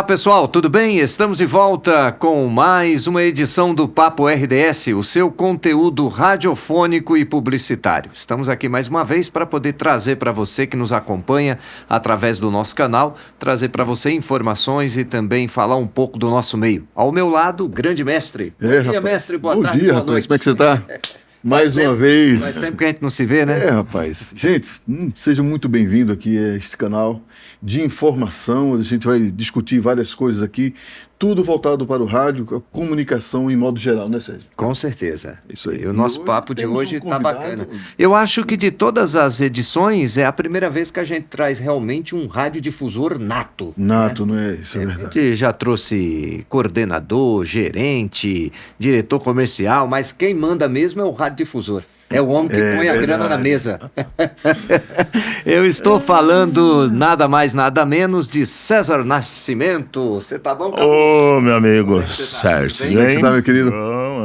Olá pessoal, tudo bem? Estamos de volta com mais uma edição do Papo RDS, o seu conteúdo radiofônico e publicitário. Estamos aqui mais uma vez para poder trazer para você que nos acompanha através do nosso canal, trazer para você informações e também falar um pouco do nosso meio. Ao meu lado, o grande mestre. Bom dia, rapaz. mestre, boa Bom tarde, dia, boa rapaz. noite. Como é que você está? Mais uma vez. Faz tempo que a gente não se vê, né? Rapaz. Gente, seja muito bem-vindo aqui a este canal de informação. A gente vai discutir várias coisas aqui, tudo voltado para o rádio, a comunicação em modo geral, né, Sérgio? Com certeza. Isso aí. E o nosso hoje papo de temos hoje um está convidado. bacana. Eu acho que de todas as edições é a primeira vez que a gente traz realmente um radiodifusor nato. Nato, não é? Isso é A verdade. gente já trouxe coordenador, gerente, diretor comercial, mas quem manda mesmo é o radiodifusor. É o homem que põe a grana na mesa. Eu estou falando nada mais, nada menos de César Nascimento. Você tá bom, cara? Ô, meu amigo você tá? Sérgio, Tudo bem? Como é que você tá, meu querido?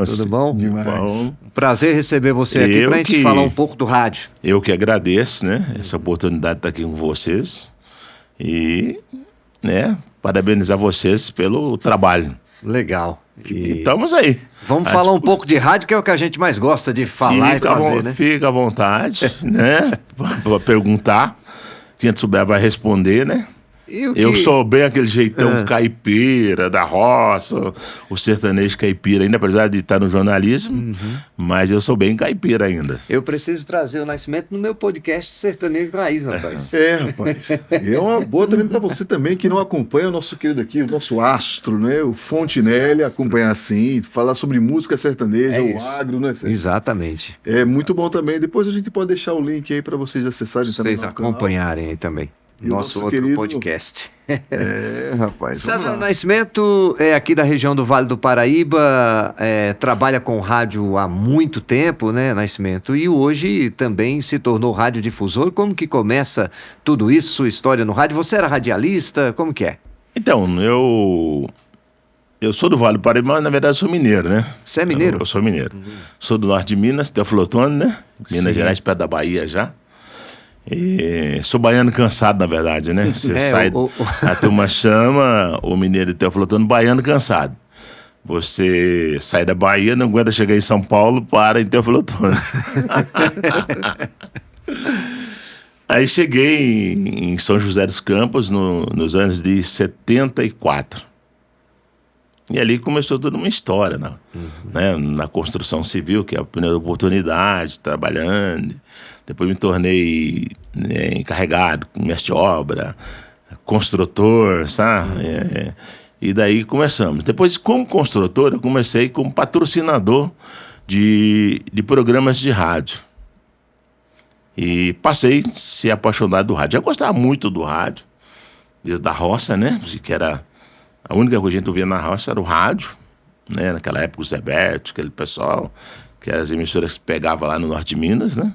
Tudo bom? Demais. Bom. Prazer receber você aqui Eu pra gente que- falar um pouco do rádio. Eu que agradeço, né, essa oportunidade de estar aqui com vocês e, né, parabenizar vocês pelo trabalho. Legal. E estamos aí. Vamos falar um pouco de rádio, que é o que a gente mais gosta de falar e fazer, né? Fica à vontade, né, para perguntar. Quem souber vai responder, né? E o Eu que- sou bem aquele jeitão caipira, da roça, o sertanejo caipira ainda, apesar de estar no jornalismo, mas eu sou bem caipira ainda. Eu preciso trazer o Nascimento no meu podcast Sertanejo Raiz, rapaz. Rapaz. E é uma boa também para você também que não acompanha o nosso querido aqui, o nosso astro, né? O Fontinelli, acompanhar assim, falar sobre música sertaneja, É o isso. agro, né, Sérgio? Exatamente. É muito bom também. Depois a gente pode deixar o link aí para vocês acessarem também Vocês no canal. acompanharem aí também. E o Nosso nosso outro querido- podcast. Rapaz. vamos César lá. Nascimento é aqui da região do Vale do Paraíba, trabalha com rádio há muito tempo, né, Nascimento? E hoje também se tornou radiodifusor. Como que começa tudo isso, sua história no rádio? Você era radialista? Como que é? Então, eu sou do Vale do Paraíba, mas na verdade eu sou mineiro, né? Você é mineiro? Eu sou mineiro. Sou do norte de Minas, Teófilo Otoni, né? Minas Sim. Gerais, perto da Bahia já. E sou baiano cansado, na verdade, né? Você sai, a turma chama o mineiro de Teófilo Otoni baiano cansado. Você sai da Bahia, não aguenta chegar em São Paulo, para em Teófilo Otoni. Aí cheguei em São José dos Campos nos anos de 74. E ali começou toda uma história, né? Na construção civil, que é a primeira oportunidade, trabalhando. Depois me tornei encarregado, mestre de obra, construtor, sabe? E daí começamos. Depois, como construtor, eu comecei como patrocinador de programas de rádio. E passei a ser apaixonado do rádio. Eu gostava muito do rádio, desde a roça, né? Que era a única coisa que a gente ouvia na roça era o rádio, né? Naquela época, o Zé Berto, aquele pessoal, que eram as emissoras que pegava lá no norte de Minas, né?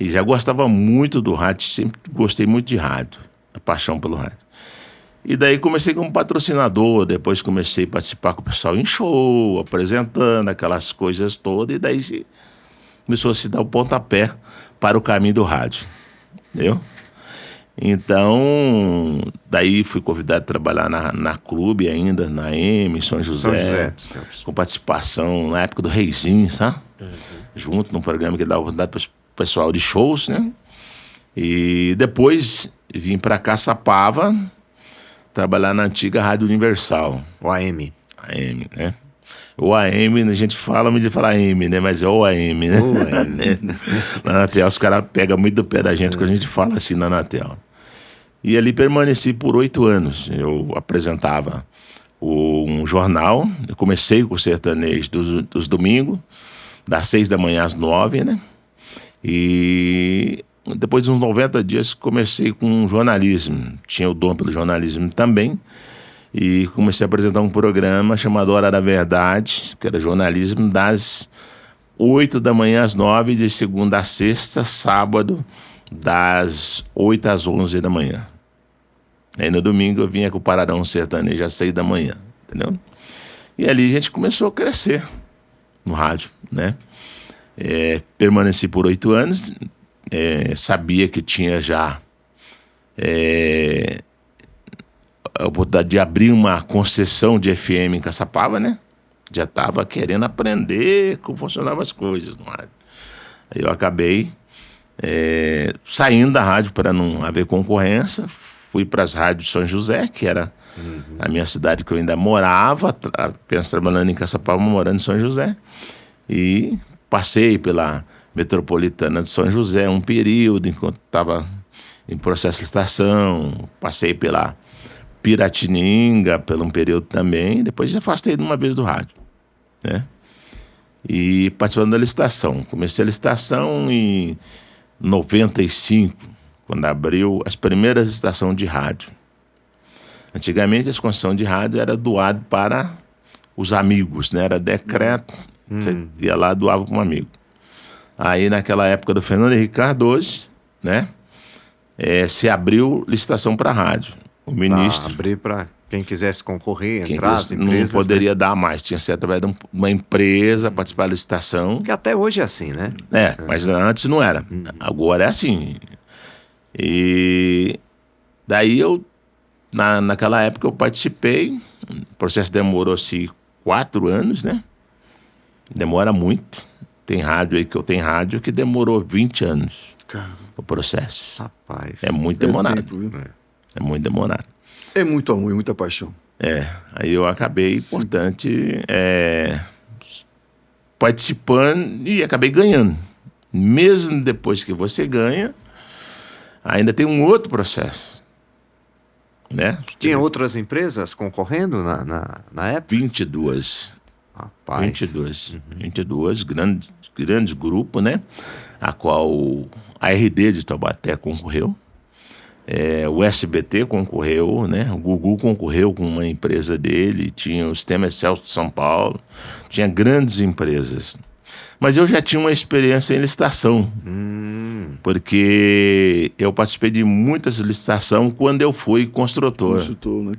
E já gostava muito do rádio, sempre gostei muito de rádio, a paixão pelo rádio. E daí comecei como patrocinador, depois comecei a participar com o pessoal em show, apresentando aquelas coisas todas, e daí começou a se dar o pontapé para o caminho do rádio, entendeu? Então, daí fui convidado a trabalhar na Clube ainda, na M, São José, com participação na época do Reizinho, sabe? Junto num programa que dava oportunidade para o pessoal de shows, né? E depois vim para Caçapava trabalhar na antiga Rádio Universal. O AM. AM, né? O AM, a gente fala, me de falar AM, né? Mas é o AM, né? O AM. Na Anatel, os caras pegam muito do pé da gente quando a gente fala assim na Anatel. E ali permaneci por 8 anos. Eu apresentava um jornal. Eu comecei com o sertanejo dos domingos, das 6 da manhã às 9, né? E depois de uns 90 dias comecei com jornalismo. Tinha o dom pelo jornalismo também. E comecei a apresentar um programa chamado Hora da Verdade, que era jornalismo das 8 da manhã às 9, de segunda a sexta, sábado, das 8 às 11 da manhã. Aí no domingo eu vinha com o Paradão Sertanejo às 6 da manhã, entendeu? E ali a gente começou a crescer no rádio, né? Permaneci por 8 anos, sabia que tinha já a oportunidade de abrir uma concessão de FM em Caçapava, né? Já estava querendo aprender como funcionavam as coisas no rádio. Aí eu acabei saindo da rádio para não haver concorrência. Fui para as rádios de São José, que era a minha cidade que eu ainda morava, apenas trabalhando em Caçapava, morando em São José. E passei pela Metropolitana de São José um período, enquanto estava em processo de licitação. Passei pela Piratininga por um período também. Depois afastei de uma vez do rádio, né? E participando da licitação. Comecei a licitação em 95, quando abriu as primeiras estações de rádio. Antigamente, a concessão de rádio era doado para os amigos, né? Era decreto, você ia lá, doava para um amigo. Aí, naquela época do Fernando Henrique Cardoso, né? Se abriu licitação para rádio. O ministro... abrir para quem quisesse concorrer, quem entrar, as empresas... não poderia, né? dar mais, tinha que ser através de uma empresa participar da licitação. Que até hoje é assim, né? Mas antes não era. Agora é assim. E daí naquela época eu participei, o processo demorou-se 4 anos, né? Demora muito. Tem rádio aí que eu tenho rádio que demorou 20 anos o processo. Rapaz. É muito demorado. Tempo, viu? É muito demorado. É muito amor e muita paixão. Aí eu acabei, portanto, participando e acabei ganhando. Mesmo depois que você ganha, ainda tem um outro processo, né? Tinha outras empresas concorrendo na época? 22. Rapaz. 22 grandes grupos, né? A qual a RD de Taubaté concorreu. O SBT concorreu, né? O Gugu concorreu com uma empresa dele, tinha o Sistema Celso de São Paulo, tinha grandes empresas. Mas eu já tinha uma experiência em licitação, porque eu participei de muitas licitações quando eu fui construtor. Construtor, né?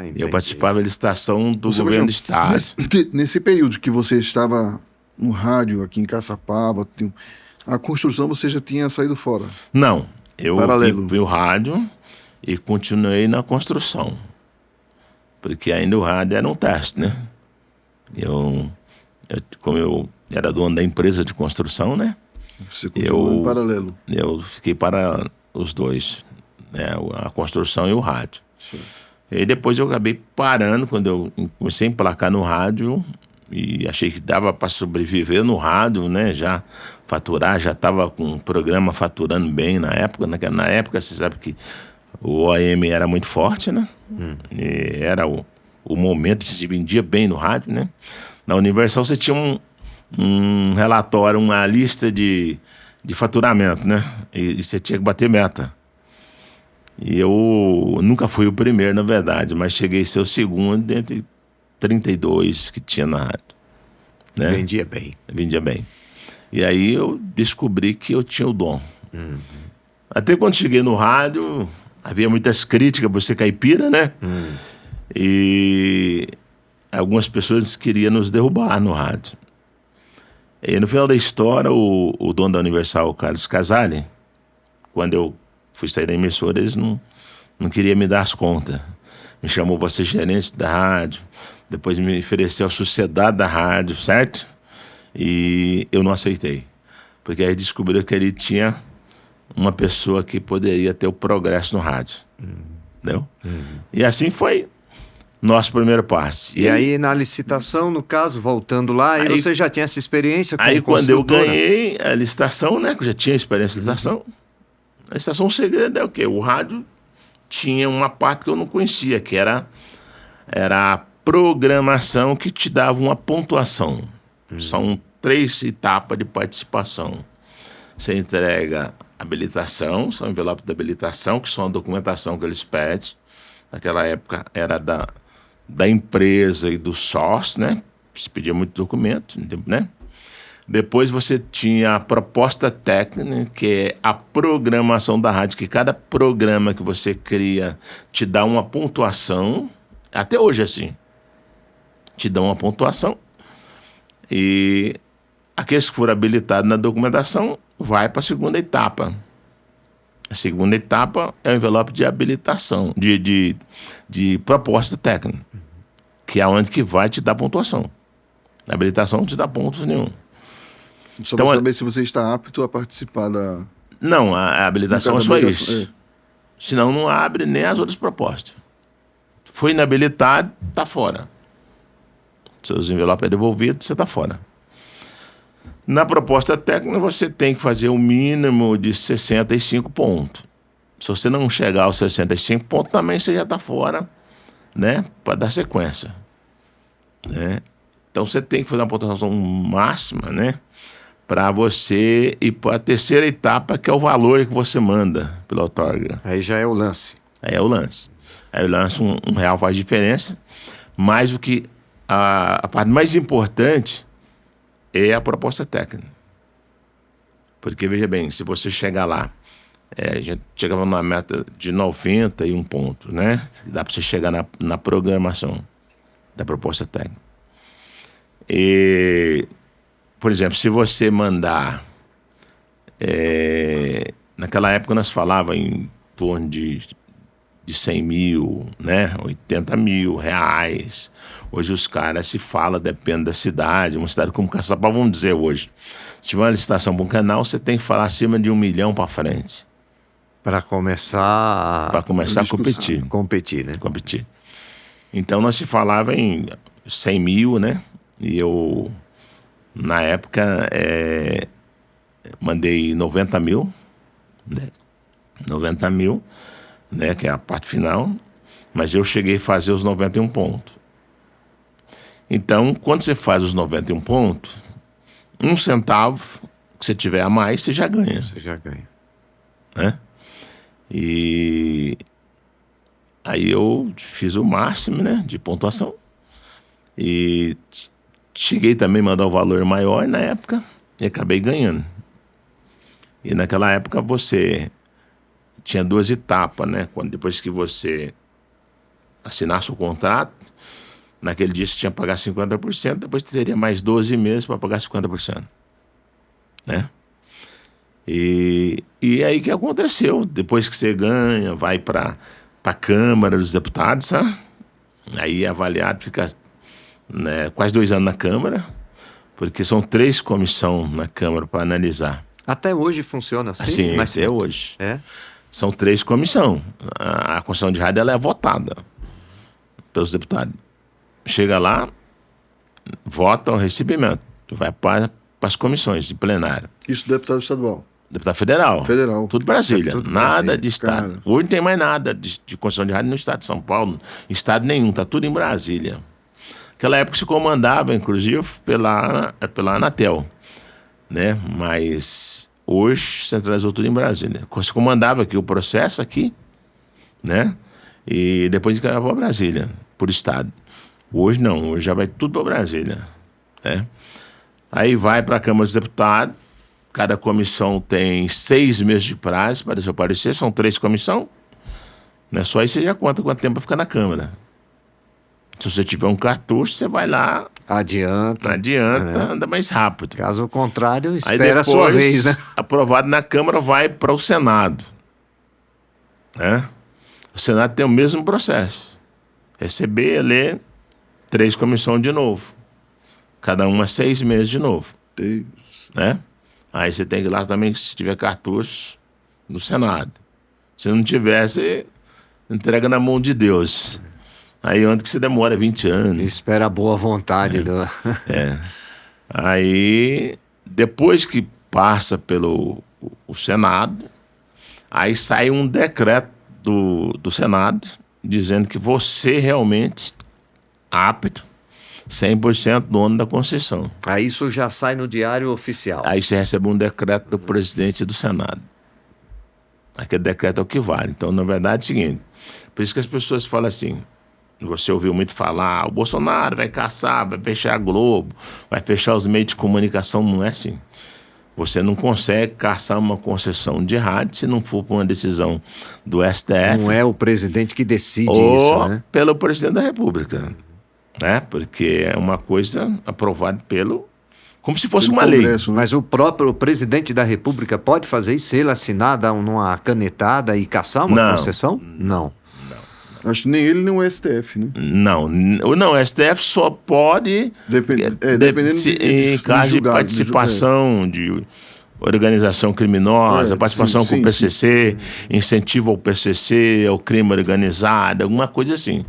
Entendi. Eu participava da licitação do Você, governo do Major, estado. nesse período que você estava no rádio aqui em Caçapava, a construção você já tinha saído fora? Não, eu Paralelo. fui o rádio e continuei na construção, porque ainda o rádio era um teste, né? Como eu era dono da empresa de construção, né? Você continuou em paralelo. Eu fiquei para os dois, né? A construção e o rádio. Sim. E depois eu acabei parando quando eu comecei a emplacar no rádio e achei que dava para sobreviver no rádio, né? Já faturar, já estava com um programa faturando bem na época. Na época, você sabe que o OM era muito forte, né? E era o momento que se vendia bem no rádio, né? Na Universal você tinha um relatório, uma lista de faturamento, né? E você tinha que bater meta. E eu nunca fui o primeiro, na verdade, mas cheguei a ser o segundo dentre 32 que tinha na rádio, né? Vendia bem. Vendia bem. E aí eu descobri que eu tinha o dom. Até quando cheguei no rádio, havia muitas críticas por ser caipira, né? E algumas pessoas queriam nos derrubar no rádio. E no final da história, o dono da Universal, o Carlos Casale, quando eu fui sair da emissora, eles não queriam me dar as contas. Me chamou para ser gerente da rádio, depois me ofereceu a sociedade da rádio, certo? E eu não aceitei, porque aí descobriu que ele tinha uma pessoa que poderia ter o progresso no rádio, entendeu? E assim foi nosso primeiro passe. E aí na licitação, no caso, voltando lá, aí você já tinha essa experiência com Aí quando eu construtora? ganhei a licitação, né, que eu já tinha experiência em licitação, a licitação, o segredo é o quê? O rádio tinha uma parte que eu não conhecia, que era a programação que te dava uma pontuação. São 3 etapas de participação. Você entrega habilitação, são envelopes de habilitação, que são a documentação que eles pedem. Naquela época era da empresa e do sócio, né? Se pedia muito documento, né? Depois você tinha a proposta técnica, que é a programação da rádio, que cada programa que você cria te dá uma pontuação, até hoje é assim, te dá uma pontuação, e aqueles que foram habilitados na documentação vai para a segunda etapa. A segunda etapa é o envelope de habilitação, de proposta técnica, que é onde que vai te dar pontuação. A habilitação não te dá pontos nenhum. Só Então, para saber se você está apto a participar da... Não, a habilitação é só habilitação, isso. Senão não abre nem as outras propostas. Foi inabilitado, está fora. Seus envelopes é devolvido, você está fora. Na proposta técnica, você tem que fazer o mínimo de 65 pontos. Se você não chegar aos 65 pontos, também você já está fora, né? Para dar sequência. Né? Então, você tem que fazer uma pontuação máxima, né? Para você ir para a terceira etapa, que é o valor que você manda pela outorga. Aí já é o lance. Aí é o lance. Aí o lance, um real faz diferença, mas o que a parte mais importante é a proposta técnica. Porque, veja bem, se você chegar lá, a gente chegava numa meta de 91 pontos, né? Dá para você chegar na programação da proposta técnica. E, por exemplo, se você mandar... naquela época nós falava em torno de 100 mil, né? 80 mil reais. Hoje os caras se falam, depende da cidade. Uma cidade como Caçapava, vamos dizer hoje. Se tiver uma licitação para um canal, você tem que falar acima de 1 milhão para frente. Para começar a competir. Competir, né? Competir. Então nós se falava em 100 mil, né? E eu, na época, mandei 90 mil, né? 90 mil, né? Que é a parte final. Mas eu cheguei a fazer os 91 pontos. Então, quando você faz os 91 pontos, 1 centavo que você tiver a mais, você já ganha. Você já ganha. Né? E aí eu fiz o máximo, né, de pontuação. E cheguei também a mandar o valor maior na época e acabei ganhando. E naquela época você tinha 2 etapas, né? Depois que você assinasse o contrato, naquele dia você tinha que pagar 50%, depois você teria mais 12 meses para pagar 50%. Né? E aí o que aconteceu? Depois que você ganha, vai para a Câmara dos Deputados, sabe? Aí avaliado, fica, né, quase 2 anos na Câmara, porque são 3 comissões na Câmara para analisar. Até hoje funciona assim? Assim, mas até hoje. É? São 3 comissões. A Constituição de Rádio ela é votada pelos deputados. Chega lá, vota o recebimento, vai para as comissões de plenário. Isso deputado estadual. Deputado federal. Federal. Tudo Brasília. Tudo nada Brasília. de estado. Cara. Hoje não tem mais nada de Constituição de Rádio no estado de São Paulo. Estado nenhum, tá tudo em Brasília. Naquela época se comandava, inclusive, pela Anatel. Né? Mas hoje centralizou tudo em Brasília. Se comandava aqui o processo aqui, né? E depois encaminhava para Brasília, por estado. Hoje não, hoje já vai tudo para Brasília. Né? Aí vai para a Câmara dos Deputados, cada comissão tem 6 meses de prazo para seu parecer, são 3 comissões. Não é só aí você já conta quanto tempo vai ficar na Câmara. Se você tiver um cartucho, você vai lá, Adianta. anda mais rápido. Caso contrário, Aí espera depois, a sua vez, né? aprovado na Câmara, vai para o Senado. Né? O Senado tem o mesmo processo. Receber, ler, 3 comissões de novo. Cada uma 6 meses de novo. Deus. Né? Aí você tem que ir lá também, se tiver cartucho, no Senado. Se não tiver, você entrega na mão de Deus. Aí onde que você demora 20 anos. Espera a boa vontade do... Aí, depois que passa pelo o Senado, aí sai um decreto do Senado dizendo que você realmente apto, 100% dono da concessão. Aí isso já sai no Diário Oficial. Aí você recebe um decreto do presidente do Senado. Aquele decreto é o que vale. Então, na verdade, é o seguinte, por isso que as pessoas falam assim, você ouviu muito falar, o Bolsonaro vai caçar, vai fechar a Globo, vai fechar os meios de comunicação. Não é assim. Você não consegue caçar uma concessão de rádio se não for por uma decisão do STF. Não é o presidente que decide ou isso, né? pelo presidente da República. Né? Porque é uma coisa aprovada pelo como se fosse Pelo uma lei. Congresso, né? Mas o próprio presidente da República pode fazer isso? Ele assinar, dar numa canetada e caçar uma Não. concessão? Não. Acho que nem ele nem o STF, né? Não, o STF só pode, Dependendo em caso de julgado, participação de organização criminosa, participação sim, com o PCC, incentivo ao PCC, ao crime organizado, alguma coisa assim.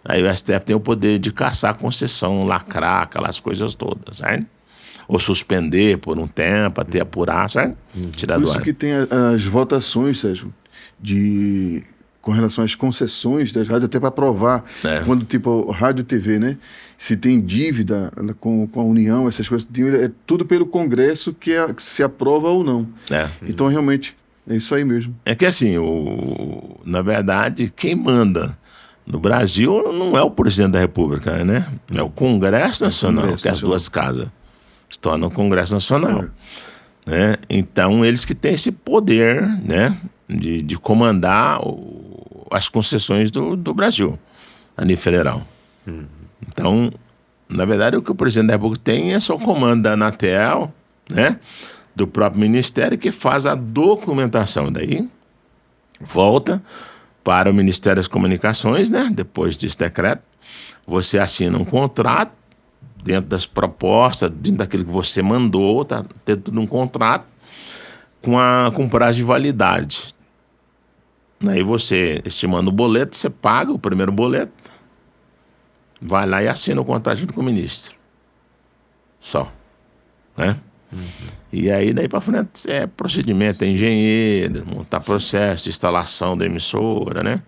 Aí o STF tem o poder de caçar a concessão, lacrar, aquelas coisas todas, sabe? Ou suspender por um tempo, até apurar, sabe? Tirar Por do isso ar. que tem as votações, Sérgio, com relação às concessões das rádios, até para provar quando, tipo, rádio e TV, né? Se tem dívida com a União, essas coisas, é tudo pelo Congresso que se aprova ou não. Então, realmente, é isso aí mesmo. É que assim, na verdade, quem manda no Brasil não é o presidente da República, né? É o Congresso Nacional, Congresso que é as Nacional. duas casas se tornam o Congresso Nacional. Né? Então, eles que têm esse poder, né, de comandar as concessões do Brasil, a nível federal. Então, na verdade, o que o presidente da República tem é só o comando da Anatel, né, do próprio Ministério, que faz a documentação. Daí, volta para o Ministério das Comunicações, né, depois desse decreto, você assina um contrato, dentro das propostas, dentro daquilo que você mandou, tá dentro de um contrato com prazo de validade. Aí você, estimando o boleto, você paga o primeiro boleto, vai lá e assina o contrato junto com o ministro. Só. Né? E aí, daí para frente, é procedimento, é engenheiro, montar processo de instalação da emissora, né?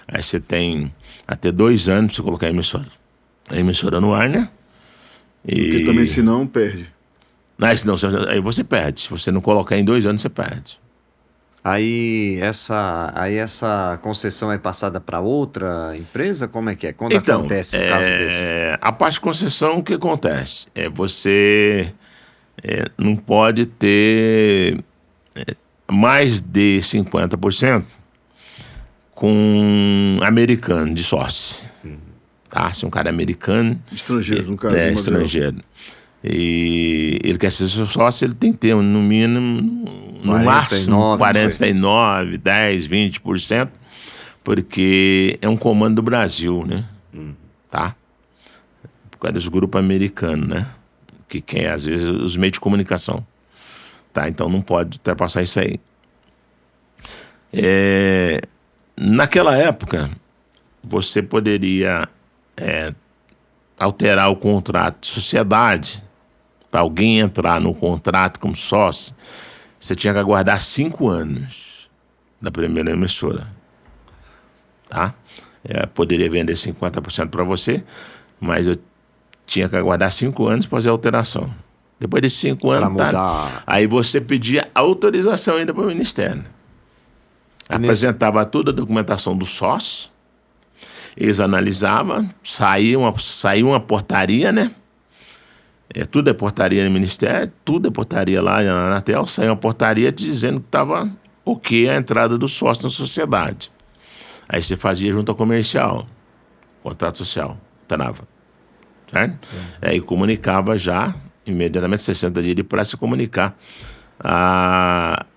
Aí você tem até 2 anos para você colocar a emissora no ar, né? Porque também, se não, perde. Aí você perde. Se você não colocar em 2 anos, você perde. Aí essa concessão é passada para outra empresa? Como é que é? Quando acontece um caso desse? A parte de concessão, o que acontece? Você não pode ter mais de 50% com americano de sócio. Tá? Se um cara é americano... Estrangeiro, no caso. Estrangeiro. E ele quer ser seu sócio, ele tem que ter, no mínimo, no máximo, 49, 10, 20%, porque é um comando do Brasil, né? Tá? Por causa dos grupos americanos, né? Que quer, às vezes, os meios de comunicação. Tá? Então não pode ultrapassar isso aí. Naquela época, você poderia alterar o contrato de sociedade. Para alguém entrar no contrato como sócio, você tinha que aguardar 5 anos da primeira emissora. Tá? Poderia vender 50% para você, mas eu tinha que aguardar 5 anos para fazer a alteração. Depois de 5 anos, aí você pedia autorização ainda para o Ministério. Apresentava toda a documentação do sócio, eles analisavam, saía uma portaria, né? Tudo é portaria no Ministério, tudo é portaria lá na Anatel, saiu uma portaria dizendo que estava ok a entrada do sócio na sociedade. Aí você fazia junta comercial, contrato social, trava. Certo? Aí comunicava já, imediatamente, 60 dias de prazo, comunicar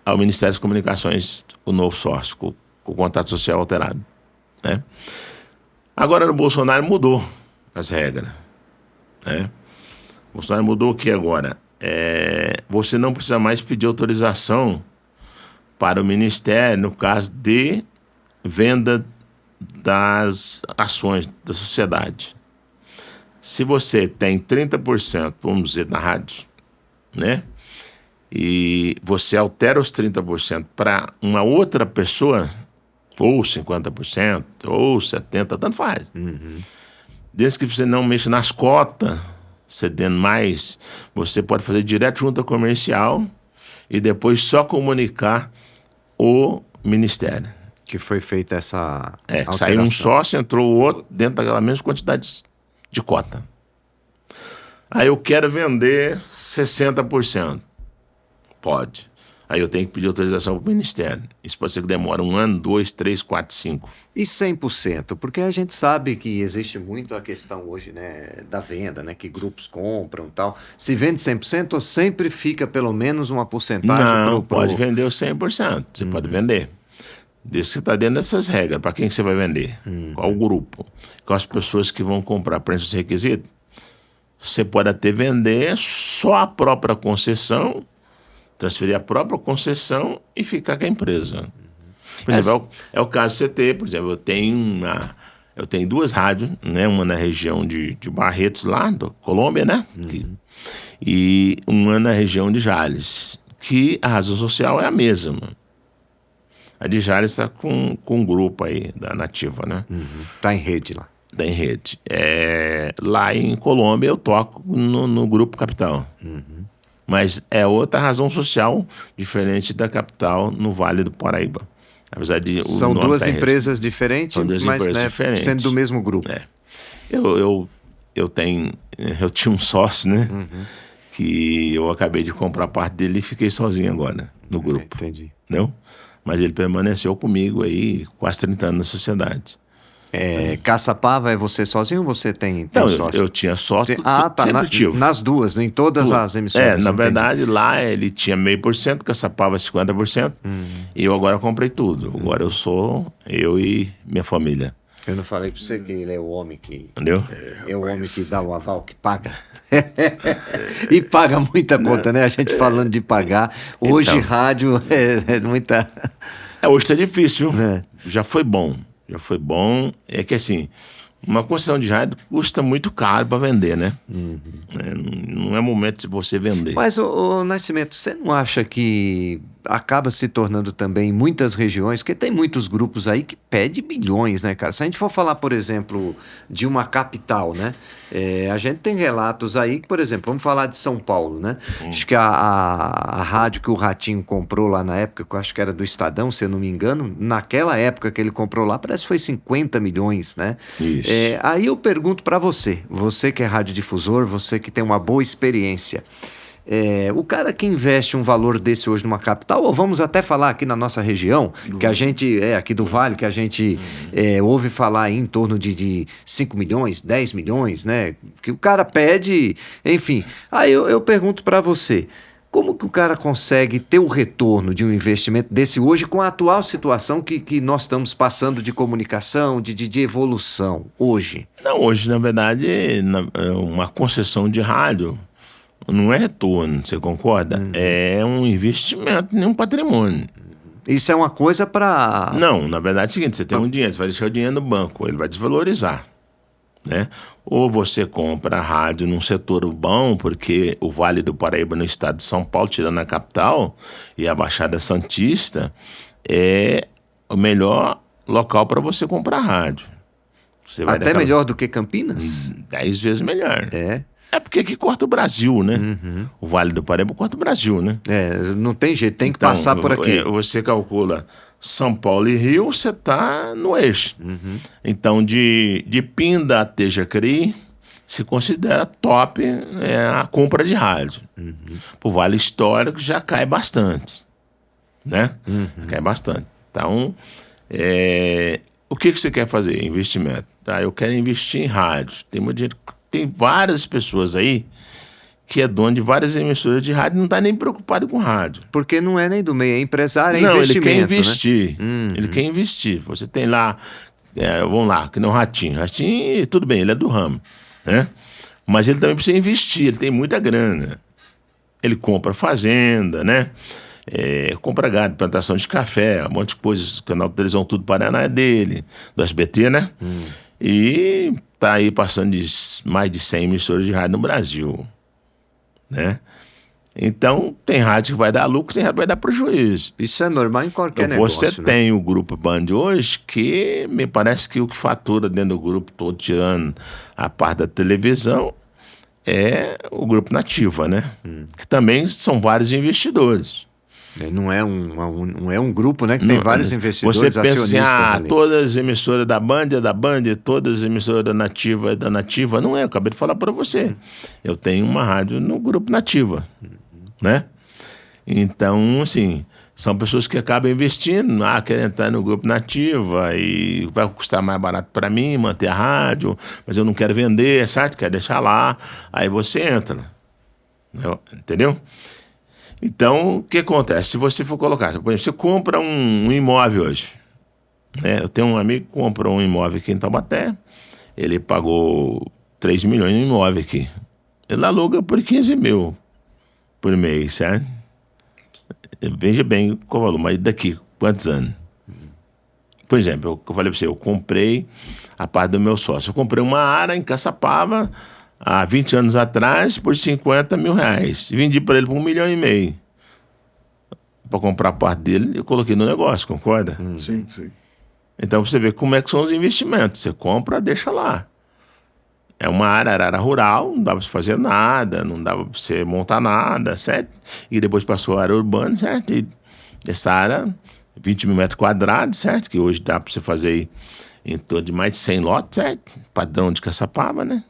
ao Ministério das Comunicações o novo sócio, com o contrato social alterado. Né? Agora no Bolsonaro mudou as regras. Né? O Bolsonaro mudou o que agora? Você não precisa mais pedir autorização para o Ministério no caso de venda das ações da sociedade. Se você tem 30%, vamos dizer, na rádio, né? E você altera os 30% para uma outra pessoa, ou 50%, ou 70%, tanto faz. Desde que você não mexa nas cotas, cedendo mais, você pode fazer direto junta comercial e depois só comunicar o Ministério. Que foi feita essa alteração. Saiu um sócio, entrou o outro dentro daquela mesma quantidade de cota. Aí eu quero vender 60%. Pode. Aí eu tenho que pedir autorização para o Ministério. Isso pode ser que demore 1 ano, 2, 3, 4, 5. E 100%? Porque a gente sabe que existe muito a questão hoje, né, da venda, né, que grupos compram e tal. Se vende 100% ou sempre fica pelo menos uma porcentagem? Não, pode vender o 100%. Você pode vender. Desde que você está dentro dessas regras. Para quem que você vai vender? Qual o grupo? Quais pessoas que vão comprar para esses requisitos? Você pode até vender só a própria concessão, transferir a própria concessão e ficar com a empresa. Por exemplo, é o caso do CT, por exemplo, eu tenho 2 rádios, né? Uma na região de Barretos, lá da Colômbia, né? E uma na região de Jales, que a razão social é a mesma. A de Jales está com um grupo aí da Nativa, né? Tá em rede lá. Tá em rede. Lá em Colômbia eu toco no Grupo Capital. Mas é outra razão social diferente da Capital no Vale do Paraíba. Apesar de São 2 empresas diferentes, São 2 mas empresas né, diferentes. sendo do mesmo grupo. Eu tinha um sócio, né? Que eu acabei de comprar parte dele e fiquei sozinho agora no grupo. Entendi. Não? Mas ele permaneceu comigo aí quase 30 anos na sociedade. Caçapava é você sozinho ou você tem Não, sócio? eu tinha sócio, sempre tive. Nas duas, em todas as emissoras. Na verdade, lá ele tinha 0,5%, Caçapava 50%, e eu agora comprei tudo. Agora eu e minha família. Eu não falei pra você que ele é o homem que... Entendeu? É o homem que dá o aval, que paga. E paga muita conta, né? A gente falando de pagar. Hoje, Então, rádio é muita... Hoje tá difícil, viu? Já foi bom. É que assim, uma concessão de rádio custa muito caro para vender, né? Não é momento de você vender. Mas, ô Nascimento, você não acha que acaba se tornando também em muitas regiões, porque tem muitos grupos aí que pedem milhões, né, cara? Se a gente for falar, por exemplo, de uma capital, né? A gente tem relatos aí, por exemplo, vamos falar de São Paulo, né? Acho que a rádio que o Ratinho comprou lá na época, que eu acho que era do Estadão, se eu não me engano, naquela época que ele comprou lá, parece que foi 50 milhões, né? Isso. Aí eu pergunto para você que é radiodifusor, você que tem uma boa experiência, o cara que investe um valor desse hoje numa capital, ou vamos até falar aqui na nossa região, que a gente, aqui do Vale, que a gente ouve falar aí em torno de 5 milhões, 10 milhões, né? Que o cara pede, enfim. Aí eu pergunto para você, como que o cara consegue ter o retorno de um investimento desse hoje com a atual situação que nós estamos passando de comunicação, de evolução hoje? Não, hoje, na verdade, uma concessão de rádio não é retorno, você concorda? É um investimento em um patrimônio. Isso é uma coisa para... Não, na verdade é o seguinte, você tem um dinheiro, você vai deixar o dinheiro no banco, ele vai desvalorizar, né? Ou você compra a rádio num setor bom, porque o Vale do Paraíba no estado de São Paulo, tirando a capital, e a Baixada Santista, é o melhor local para você comprar rádio. Você vai Até melhor do que Campinas? 10 vezes melhor. É porque aqui corta o Brasil, né? O Vale do Paraíba corta o Brasil, né? Não tem jeito, tem que passar por aqui. Você calcula São Paulo e Rio, você está no eixo. Então, de Pinda até Jacareí, se considera top a compra de rádio. O Vale Histórico já cai bastante, né? Cai bastante. Então, o que você quer fazer? Investimento. Eu quero investir em rádio. Tem várias pessoas aí que é dono de várias emissoras de rádio e não está nem preocupado com rádio. Porque não é nem do meio, é empresário, é não, investimento. Ele quer investir. Né? Ele quer investir. Você tem lá, vamos lá, que não Ratinho. Ratinho, tudo bem, ele é do ramo, né? Mas ele também precisa investir, ele tem muita grana. Ele compra fazenda, né? Compra gado, plantação de café, um monte de coisas, canal de televisão Tudo Paraná é dele, do SBT, né? E tá aí passando de mais de 100 emissoras de rádio no Brasil, né? Então, tem rádio que vai dar lucro, tem rádio que vai dar prejuízo. Isso é normal em qualquer negócio, Você tem o grupo Band hoje, que me parece que o que fatura dentro do grupo todo, tirando a parte da televisão, é o grupo Nativa, né? Que também são vários investidores. Não é um grupo, né? Que tem vários investidores, você pensa acionistas ali. Todas as emissoras da Band é da Band, todas as emissoras da Nativa é da Nativa. Não é, eu acabei de falar para você. Eu tenho uma rádio no grupo Nativa, né? Então, assim, são pessoas que acabam investindo, querem entrar no grupo Nativa e vai custar mais barato para mim manter a rádio, mas eu não quero vender, certo? Quero deixar lá. Aí você entra, entendeu? Então, o que acontece? Se você for colocar, por exemplo, você compra um imóvel hoje, né? Eu tenho um amigo que comprou um imóvel aqui em Taubaté, ele pagou 3 milhões no imóvel aqui. Ele aluga por 15 mil por mês, certo? Veja bem qual o valor, mas daqui, quantos anos? Por exemplo, eu falei para você, eu comprei a parte do meu sócio. Eu comprei uma área em Caçapava há 20 anos atrás por 50 mil reais. Vendi para ele por 1,5 milhão. Para comprar a parte dele, eu coloquei no negócio, concorda? Sim, sim. Então você vê como é que são os investimentos. Você compra, deixa lá. É uma área rural, não dava para você fazer nada, não dava para você montar nada, certo? E depois passou a área urbana, certo? E essa área, 20 mil metros quadrados, certo? Que hoje dá para você fazer em torno de mais de 100 lotes, certo? Padrão de Caçapava, né?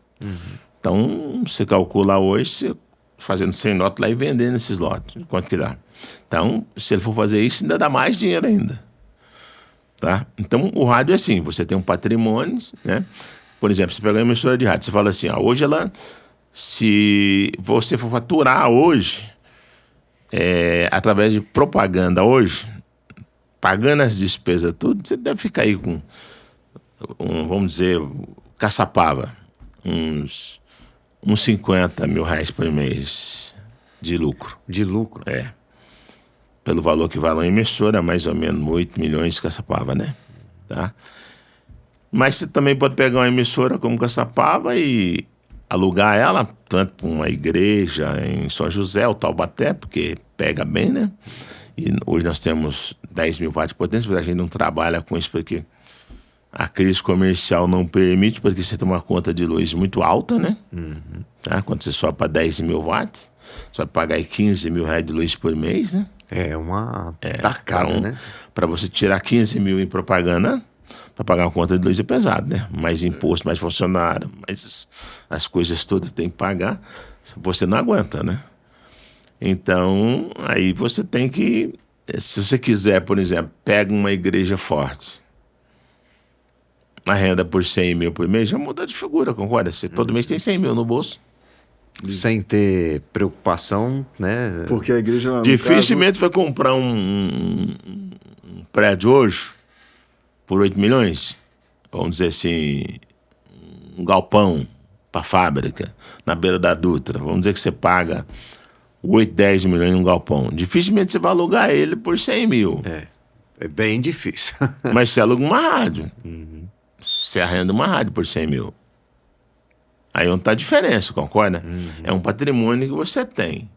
Então, você calcula hoje, você fazendo 100 lotes lá e vendendo esses lotes, quanto que dá. Então, se ele for fazer isso, ainda dá mais dinheiro ainda. Tá? Então, o rádio é assim, você tem um patrimônio, né? Por exemplo, você pega uma emissora de rádio, você fala assim, hoje ela, se você for faturar hoje, através de propaganda hoje, pagando as despesas tudo, você deve ficar aí com, vamos dizer, Caçapava, uns 50 mil reais por mês de lucro. De lucro? Pelo valor que vale uma emissora, mais ou menos 8 milhões de Caçapava, né? Tá? Mas você também pode pegar uma emissora como Caçapava e alugar ela, tanto para uma igreja em São José, ou Taubaté, porque pega bem, né? E hoje nós temos 10 mil watts de potência, mas a gente não trabalha com isso porque a crise comercial não permite, porque você tem uma conta de luz muito alta, né? Tá? Quando você sobe para 10 mil watts, você vai pagar aí 15 mil reais de luz por mês, né? É uma tacada, então, né? Para você tirar 15 mil em propaganda, para pagar uma conta de luz é pesado, né? Mais imposto, mais funcionário, mais as coisas todas tem que pagar, você não aguenta, né? Então, aí você tem que, se você quiser, por exemplo, pega uma igreja forte, a renda por 100 mil por mês, já muda de figura, concorda? Você todo mês tem 100 mil no bolso. Sem ter preocupação, né? Porque a igreja... Dificilmente vai comprar um prédio hoje por 8 milhões, vamos dizer assim, um galpão para fábrica, na beira da Dutra. Vamos dizer que você paga 8, 10 milhões em um galpão. Dificilmente você vai alugar ele por 100 mil. É bem difícil. Mas você aluga uma rádio. Você arrenda uma rádio por 100 mil. Aí onde está a diferença, concorda? É um patrimônio que você tem.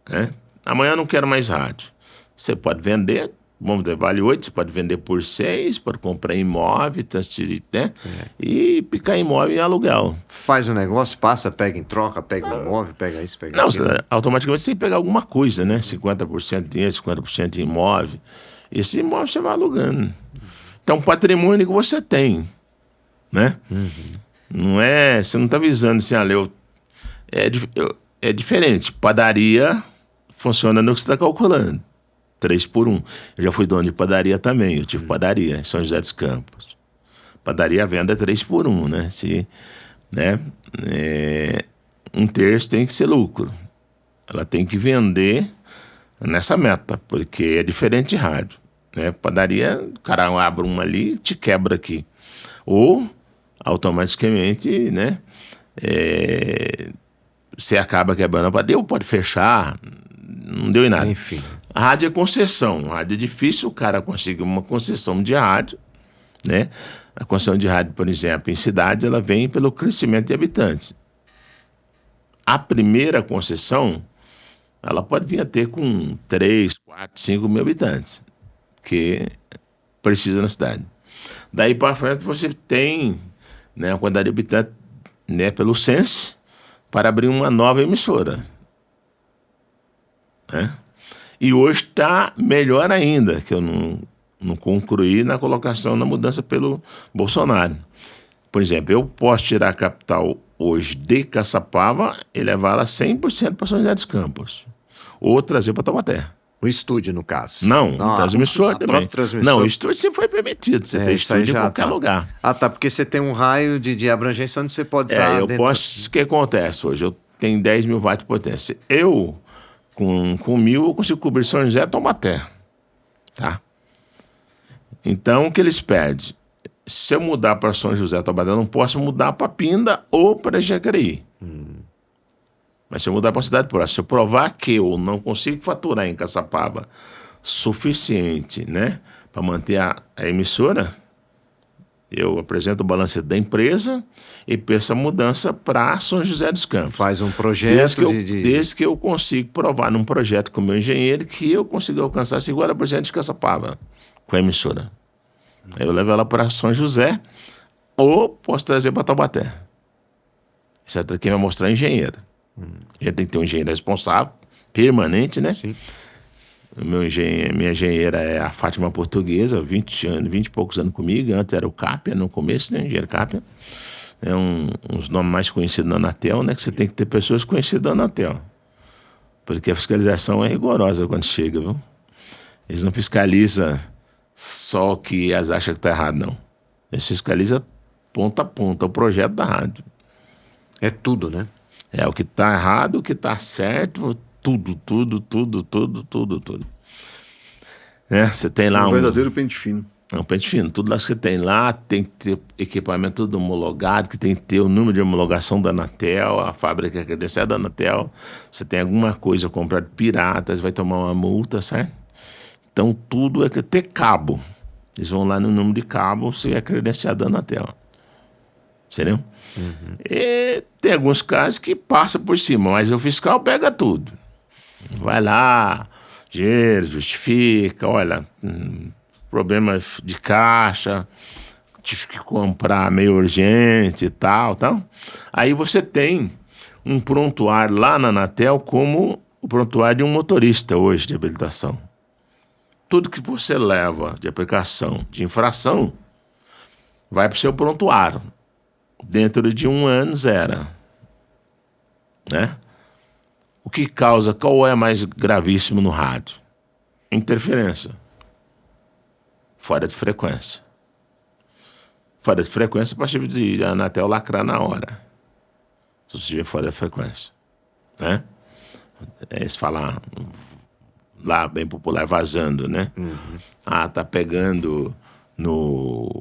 Né? Amanhã eu não quero mais rádio. Você pode vender, vamos dizer, vale 8, você pode vender por 6, pode comprar imóvel, transferir, né? E picar imóvel em aluguel. Faz o negócio, passa, pega em troca, pega um imóvel, pega isso, pega Não, aquilo. automaticamente você tem que pegar alguma coisa, né? 50% de dinheiro, 50% de imóvel. Esse imóvel você vai alugando. Então, um patrimônio que você tem, né? Não é, você não está visando assim, é diferente. Padaria funciona no que você está calculando. 3 por 1. Eu já fui dono de padaria também. Eu tive padaria em São José dos Campos. Padaria venda 3 por 1, né? Um terço tem que ser lucro. Ela tem que vender nessa meta, porque é diferente de rádio. Né? Padaria, o cara abre uma ali, te quebra aqui. Ou, automaticamente, né? Você acaba quebrando a padaria, ou pode fechar, não deu em nada. Enfim. A rádio é concessão. A rádio é difícil o cara conseguir uma concessão de rádio, né? A concessão de rádio, por exemplo, em cidade, ela vem pelo crescimento de habitantes. A primeira concessão, ela pode vir a ter com 3, 4, 5 mil habitantes, que precisa na cidade. Daí para frente você tem, né, a quantidade de habitantes, né, pelo censo, para abrir uma nova emissora. Né? E hoje está melhor ainda, que eu não concluí na colocação, na mudança pelo Bolsonaro. Por exemplo, eu posso tirar a capital hoje de Caçapava e levá-la 100% para São José dos Campos. ou trazer para Taubaté. O estúdio, no caso. Não, transmissor também. Não, o estúdio sempre foi permitido. Você tem estúdio em qualquer lugar. Ah, tá. Porque você tem um raio de abrangência onde você pode estar dentro. O que acontece hoje? Eu tenho 10 mil watts de potência. Eu, com 1.000, eu consigo cobrir São José e Taubaté. Tá? Então, o que eles pedem? Se eu mudar para São José e Taubaté, eu não posso mudar para Pinda ou para Jacareí. Mas se eu mudar para a cidade próxima, se eu provar que eu não consigo faturar em Caçapava suficiente, né, para manter a emissora, eu apresento o balanço da empresa e peço a mudança para São José dos Campos. Faz um projeto desde que eu consigo provar num projeto com o meu engenheiro que eu consigo alcançar 50% de Caçapava com a emissora. Aí eu levo ela para São José ou posso trazer para Taubaté. Isso aqui vai mostrar engenheiro. A gente tem que ter um engenheiro responsável, permanente, né? Sim. Minha engenheira é a Fátima Portuguesa, 20 e poucos anos comigo. Antes era o Cápia, no começo, né? Engenheiro Cápia. É uns nomes mais conhecidos da Anatel, né? Que você tem que ter pessoas conhecidas da Anatel. Porque a fiscalização é rigorosa quando chega, viu? Eles não fiscalizam só o que elas acham que está errado, não. Eles fiscalizam ponta a ponta o projeto da rádio. É tudo, né? É o que está errado, o que está certo, tudo. Você tem lá um verdadeiro pente fino. É um pente fino. Tudo lá que você tem lá tem que ter equipamento tudo homologado, que tem que ter o número de homologação da Anatel, a fábrica credenciada da Anatel. Você tem alguma coisa comprada pirata, você vai tomar uma multa, certo? Então tudo é que ter cabo. Eles vão lá no número de cabo, se é credenciado da Anatel. Entendeu? E tem alguns casos que passa por cima, mas o fiscal pega tudo. Vai lá, justifica, olha, problema de caixa, tive que comprar meio urgente e tal. Aí você tem um prontuário lá na Anatel como o prontuário de um motorista hoje de habilitação. Tudo que você leva de aplicação de infração vai para o seu prontuário. Dentro de 1 ano, zera. Né? O que causa, qual é mais gravíssimo no rádio? Interferência. Fora de frequência. Fora de frequência, para a Anatel lacrar na hora. Se você estiver fora de frequência. Né? Eles falam lá, bem popular, vazando, né? Tá pegando no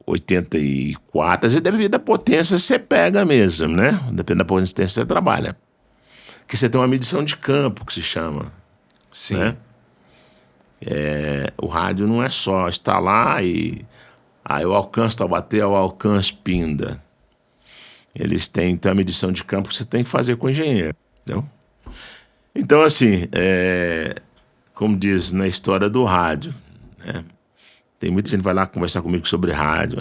84, às vezes devido à potência você pega mesmo, né? Depende da potência que você trabalha. Que você tem uma medição de campo, que se chama. Sim. Né? O rádio não é só instalar e... eu alcanço Taubaté, eu alcanço Pinda. Eles têm então a medição de campo que você tem que fazer com o engenheiro. Entendeu? Então, assim, como diz na história do rádio, né? Tem muita gente que vai lá conversar comigo sobre rádio.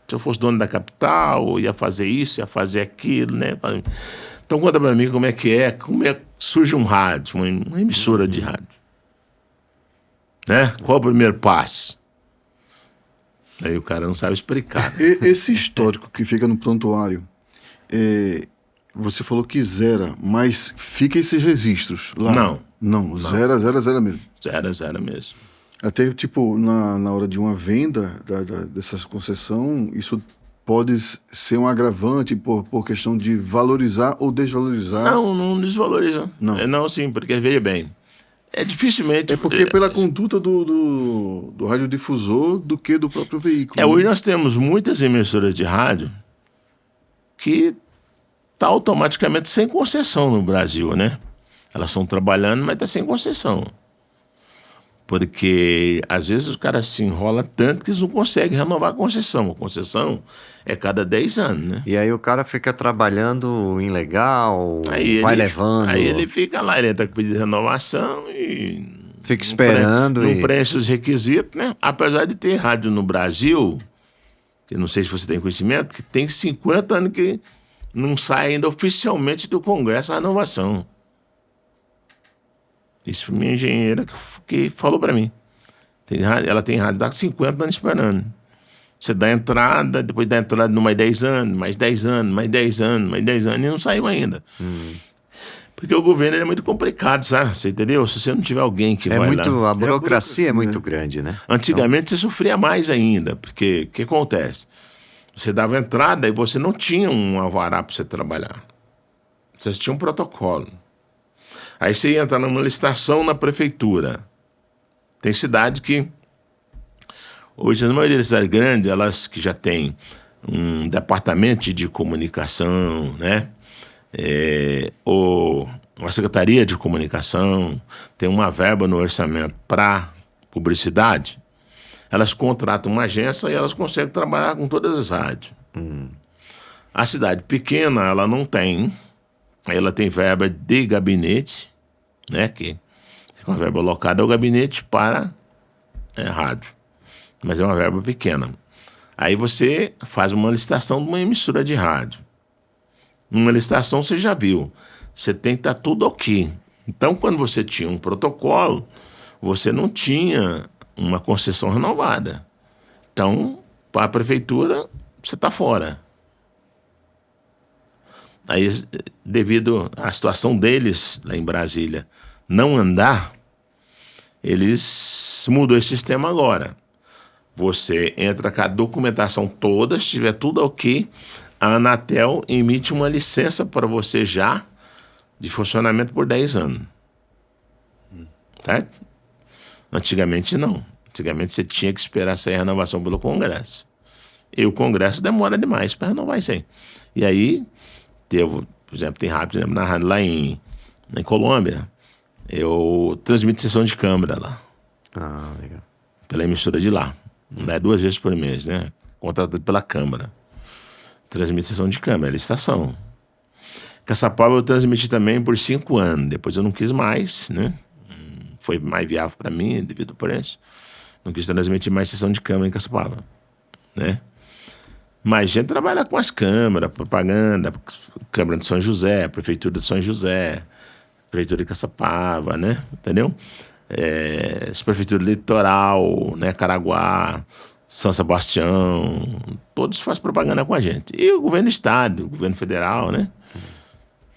Se eu fosse dono da capital, eu ia fazer isso, ia fazer aquilo, né? Então conta para mim como é que surge um rádio, uma emissora de rádio. Né? Qual é o primeiro passo? Aí o cara não sabe explicar. Esse histórico que fica no prontuário, você falou que zera, mas fica esses registros lá? Não, zera mesmo. Zera mesmo. Até, tipo, na hora de uma venda dessa concessão, isso pode ser um agravante por questão de valorizar ou desvalorizar? Não desvaloriza. Não, sim, porque veja bem. Dificilmente... porque pela conduta do radiodifusor do que do próprio veículo. Hoje nós temos muitas emissoras de rádio que tá automaticamente sem concessão no Brasil, né? Elas estão trabalhando, mas tá sem concessão. Porque, às vezes, os caras se enrolam tanto que eles não conseguem renovar a concessão. A concessão é cada 10 anos, né? E aí o cara fica trabalhando ilegal, levando... Aí ele fica lá, ele entra com pedido de renovação e... Fica esperando não preenche os requisitos, né? Apesar de ter rádio no Brasil, que não sei se você tem conhecimento, que tem 50 anos que não sai ainda oficialmente do Congresso a renovação. Isso foi minha engenheira que falou para mim. Ela tem rádio há 50 anos esperando. Você dá entrada, depois dá entrada mais 10 anos, mais 10 anos, mais 10 anos, mais 10 anos, e não saiu ainda. Porque o governo é muito complicado, sabe? Você entendeu? Se você não tiver alguém que vai lá... A burocracia é muito grande, né? Antigamente você sofria mais ainda, porque o que acontece? Você dava entrada e você não tinha um alvará para você trabalhar. Você tinha um protocolo. Aí você ia entrar numa licitação na prefeitura. Tem cidade que... Hoje, a maioria das cidades grandes, elas que já têm um departamento de comunicação, né? Ou uma secretaria de comunicação, tem uma verba no orçamento para publicidade, elas contratam uma agência e elas conseguem trabalhar com todas as rádios. A cidade pequena, ela não tem. Ela tem verba de gabinete, né? Que com a verba alocada é o gabinete para rádio. Mas é uma verba pequena. Aí você faz uma licitação de uma emissora de rádio. Numa licitação você já viu. Você tem que estar tudo ok. Então, quando você tinha um protocolo, você não tinha uma concessão renovada. Então, para a prefeitura, você está fora. Aí, devido à situação deles lá em Brasília não andar, eles mudou esse sistema agora. Você entra com a documentação toda, se tiver tudo ok, a Anatel emite uma licença para você já de funcionamento por 10 anos. Certo? Antigamente não. Antigamente você tinha que esperar sair a renovação pelo Congresso. E o Congresso demora demais para renovar isso aí. E aí, por exemplo, tem rádio na rádio lá em Colômbia, eu transmito sessão de câmara lá. Ah, legal. Pela emissora de lá. 2 vezes por mês, né? Contratado pela Câmara. Transmite sessão de câmara, licitação. Caçapava eu transmiti também por 5 anos. Depois eu não quis mais, né? Foi mais viável para mim, devido ao preço. Não quis transmitir mais sessão de câmara em Caçapava, né? Mas a gente trabalha com as câmaras, propaganda, Câmara de São José, Prefeitura de São José, Prefeitura de Caçapava, né? Entendeu? Prefeitura Litoral, né? Caraguá, São Sebastião, todos fazem propaganda com a gente. E o governo do estado, o governo federal, né?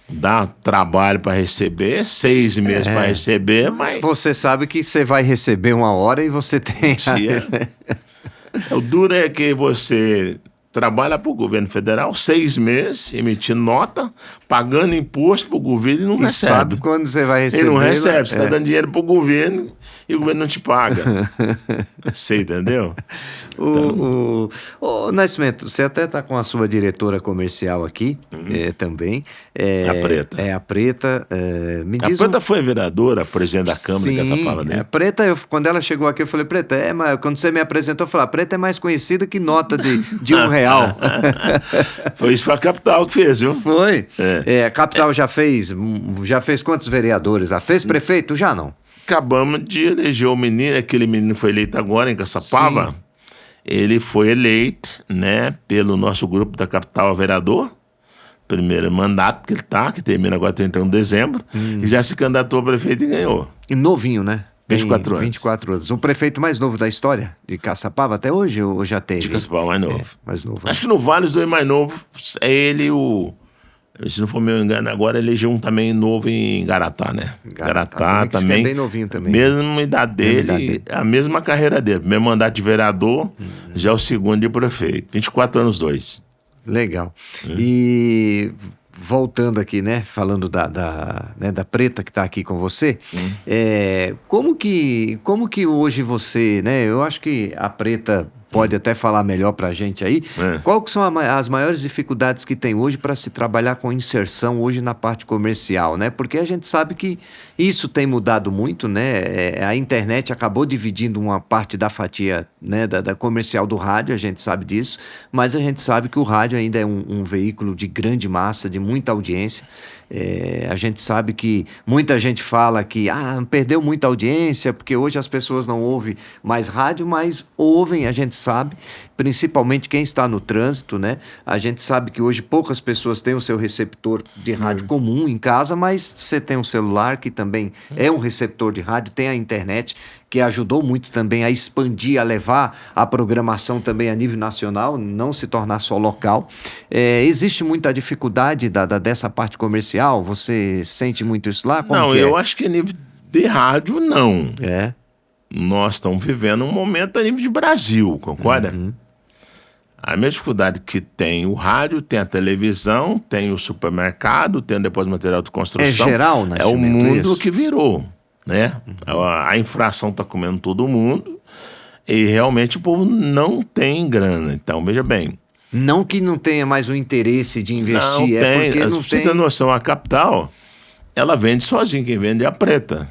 Dá trabalho para receber, 6 meses para receber, mas... Você sabe que você vai receber uma hora e você tem... O duro é que você trabalha para o governo federal 6 meses, emitindo nota, pagando imposto para o governo e não recebe. Sabe quando você vai receber. Ele não recebe, você está dando dinheiro para o governo e o governo não te paga. Você entendeu? O Nascimento, você até está com a sua diretora comercial aqui também. A Preta. A Preta. Me diz a Preta foi vereadora, presidente da Câmara de Caçapava, né? A Preta, quando ela chegou aqui, eu falei, Preta, mas quando você me apresentou, eu falei, a Preta é mais conhecida que nota de R$1. Foi isso, foi a capital que fez, viu? Foi. A capital já fez quantos vereadores? Fez prefeito? Já não. Acabamos de eleger o menino, aquele menino foi eleito agora em Caçapava. Sim. Ele foi eleito, né, pelo nosso grupo da capital vereador, primeiro mandato que ele tá, que termina agora 31 de dezembro, e já se candidatou a prefeito e ganhou. E novinho, né? 24 anos. 24 anos. O prefeito mais novo da história de Caçapava até hoje, ou já teve? De Caçapava, mais novo. Mais novo. Acho que no Vale os 2 mais novos, é ele e o... Se não for meu engano, agora elegeu um também novo em Garatá, né? Garatá também. É bem novinho também. Mesma idade dele, a mesma carreira dele. Primeiro mandato de vereador, já é o segundo de prefeito. 24 anos, 2. Legal. E voltando aqui, né? Falando da Preta que está aqui com você, como que hoje você, né? Eu acho que a Preta pode até falar melhor para a gente aí. Qual que são as maiores dificuldades que tem hoje para se trabalhar com inserção hoje na parte comercial, né? Porque a gente sabe que isso tem mudado muito, né? A internet acabou dividindo uma parte da fatia, né, da comercial do rádio, a gente sabe disso, mas a gente sabe que o rádio ainda é um veículo de grande massa, de muita audiência. A gente sabe que muita gente fala que perdeu muita audiência porque hoje as pessoas não ouvem mais rádio, mas ouvem, a gente sabe, principalmente quem está no trânsito, né? A gente sabe que hoje poucas pessoas têm o seu receptor de rádio comum em casa, mas você tem um celular que também é um receptor de rádio, tem a internet, que ajudou muito também a expandir, a levar a programação também a nível nacional, não se tornar só local. Existe muita dificuldade dessa parte comercial? Você sente muito isso lá? Como Não, que eu acho que a nível de rádio, não. Nós estamos vivendo um momento a nível de Brasil, concorda? Uhum. A mesma dificuldade que tem o rádio, tem a televisão, tem o supermercado, tem o depósito de material de construção. É geral, é o mundo isso? que virou, né? Uhum. A inflação está comendo todo mundo e realmente o povo não tem grana. Então, veja bem. Não que não tenha mais o interesse de investir, Não tem. porque não você tem... tem noção, a capital, ela vende sozinha, quem vende é a preta.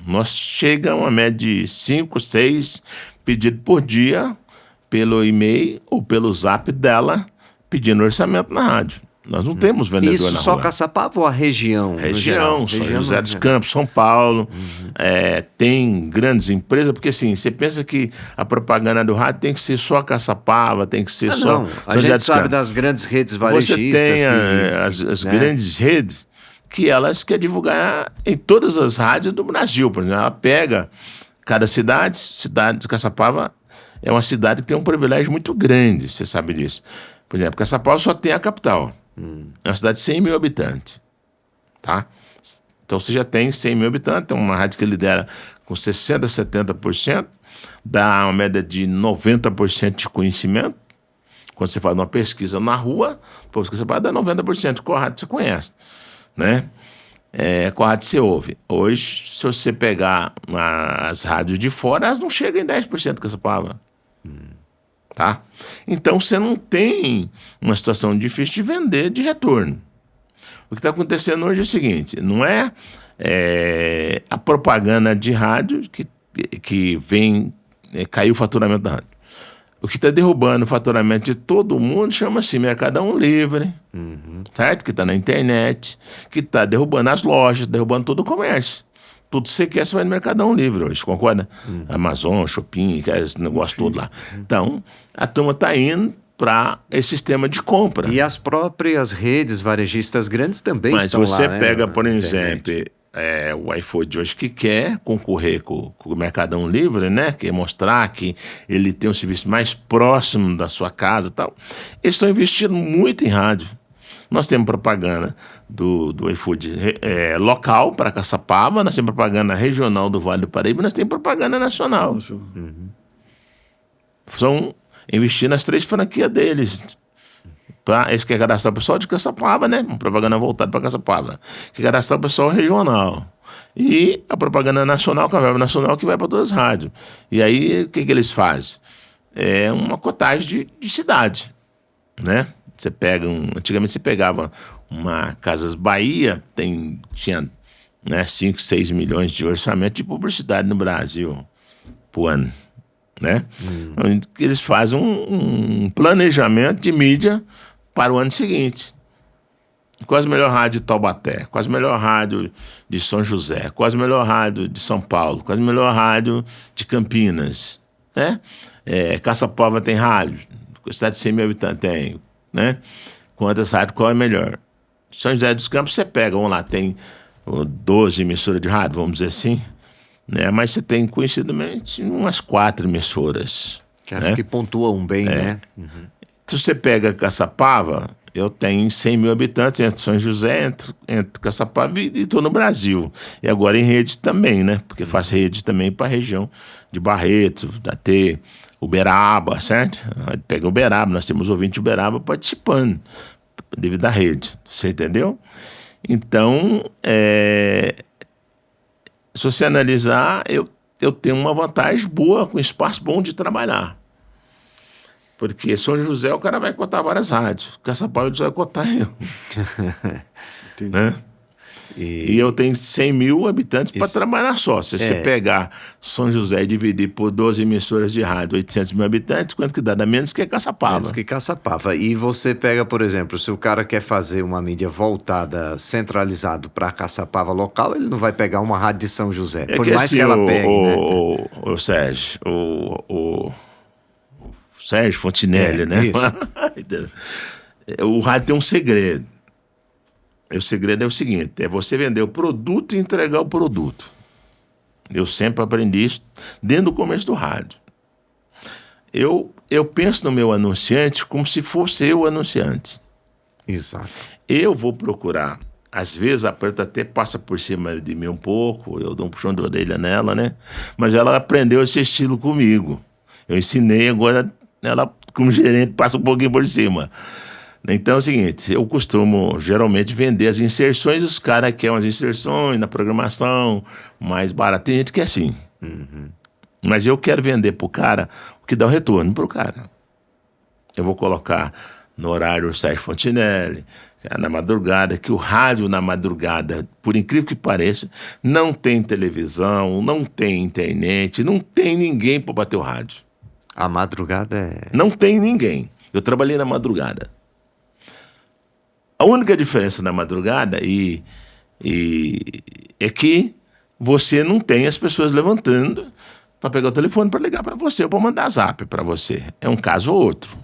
Nós chegamos a uma média de 5, 6 pedidos por dia pelo e-mail ou pelo zap dela, pedindo orçamento na rádio. Nós não temos vendedor Isso na só rua. Caçapava ou a região? Região, São José dos Campos, São Paulo. Tem grandes empresas, porque assim, você pensa que a propaganda do rádio tem que ser só Caçapava, tem que ser só Não, São a José gente dos sabe Campos. das grandes redes varejistas. Você tem as grandes redes que elas querem divulgar em todas as rádios do Brasil. Por exemplo, ela pega cada cidade de Caçapava é uma cidade que tem um privilégio muito grande, você sabe disso. Por exemplo, Caçapava só tem a capital. É uma cidade de 100 mil habitantes. Tá? Então você já tem 100 mil habitantes, tem uma rádio que lidera com 60%, 70%, dá uma média de 90% de conhecimento. Quando você faz uma pesquisa na rua, você vai dar 90%, qual rádio você conhece, né? Qual rádio você ouve. Hoje, se você pegar as rádios de fora, elas não chegam em 10% de Caçapava. Tá? Então você não tem uma situação difícil de vender de retorno. O que está acontecendo hoje é o seguinte: não é a propaganda de rádio que vem cair o faturamento da rádio. O que está derrubando o faturamento de todo mundo chama-se Mercadão Livre, certo? Que está na internet, que está derrubando as lojas, derrubando todo o comércio. Tudo que você quer, você vai no Mercadão Livre hoje, concorda? Amazon, Shopping, esse negócio todo lá. Então, a turma está indo para esse sistema de compra. E as próprias redes varejistas grandes também estão lá. Mas você né, pega, por exemplo, o iFood hoje que quer concorrer com o Mercadão Livre, né? Quer mostrar que ele tem um serviço mais próximo da sua casa e tal. Eles estão investindo muito em rádio. Nós temos propaganda do iFood local para Caçapava, nós temos propaganda regional do Vale do Paraíba, nós temos propaganda nacional. São investir nas 3 franquias deles. Eles querem cadastrar o pessoal de Caçapava, né? Uma propaganda voltada para Caçapava. Quer cadastrar o pessoal regional. E a propaganda nacional, que é a verba nacional, que vai para todas as rádios. E aí, o que eles fazem? É uma cotagem de cidade, né? Você pega antigamente você pegava uma Casas Bahia, tinha 5, 6 milhões de orçamento de publicidade no Brasil por ano, né? Eles fazem um planejamento de mídia para o ano seguinte. Qual a melhor rádio de Taubaté? Qual a melhor rádio de São José? Qual a melhor rádio de São Paulo? Qual a melhor rádio de Campinas? Né? Caçapava tem rádio, cidade de 100 mil habitantes tem, né? Quantas rádios, qual é melhor? São José dos Campos você pega, vamos lá, tem 12 emissoras de rádio, vamos dizer assim, né? Mas você tem conhecidamente umas 4 emissoras. Que acho que pontuam bem, né? Se você pega Caçapava, eu tenho 100 mil habitantes entre São José, entre Caçapava e estou no Brasil. E agora em rede também, né? Porque faço rede também para a região de Barreto, até Uberaba, certo? Pega Uberaba, nós temos ouvintes de Uberaba participando devido à rede, você entendeu? Então, se você analisar, eu tenho uma vantagem boa, com espaço bom de trabalhar. Porque São José o cara vai cotar várias rádios, Caçapava vai cotar eu. Né? E eu tenho 100 mil habitantes para trabalhar só. Se você pegar São José e dividir por 12 emissoras de rádio, 800 mil habitantes, quanto que dá? Dá menos que Caçapava. Menos que Caçapava. E você pega, por exemplo, se o cara quer fazer uma mídia voltada, centralizado para Caçapava local, ele não vai pegar uma rádio de São José. Por mais assim, que ela pegue, né? O Sérgio, o Sérgio Fontinelli, né? Isso. O rádio tem um segredo. O segredo é o seguinte: é você vender o produto e entregar o produto. Eu sempre aprendi isso desde o começo do rádio. Eu penso no meu anunciante como se fosse eu o anunciante. Exato. Eu vou procurar. Às vezes a Preta até passa por cima de mim um pouco, eu dou um puxão de orelha nela, né? Mas ela aprendeu esse estilo comigo. Eu ensinei, agora ela, como gerente, passa um pouquinho por cima. Então é o seguinte, eu costumo geralmente vender as inserções, os caras querem umas inserções na programação mais barato. Tem gente que é assim. Mas eu quero vender pro cara o que dá o retorno pro cara. Eu vou colocar no horário o Sérgio Fontinelli, na madrugada, que o rádio na madrugada, por incrível que pareça, não tem televisão, não tem internet, não tem ninguém para bater o rádio. A madrugada é... Não tem ninguém. Eu trabalhei na madrugada. A única diferença na madrugada é que você não tem as pessoas levantando para pegar o telefone para ligar para você ou para mandar zap para você. É um caso ou outro.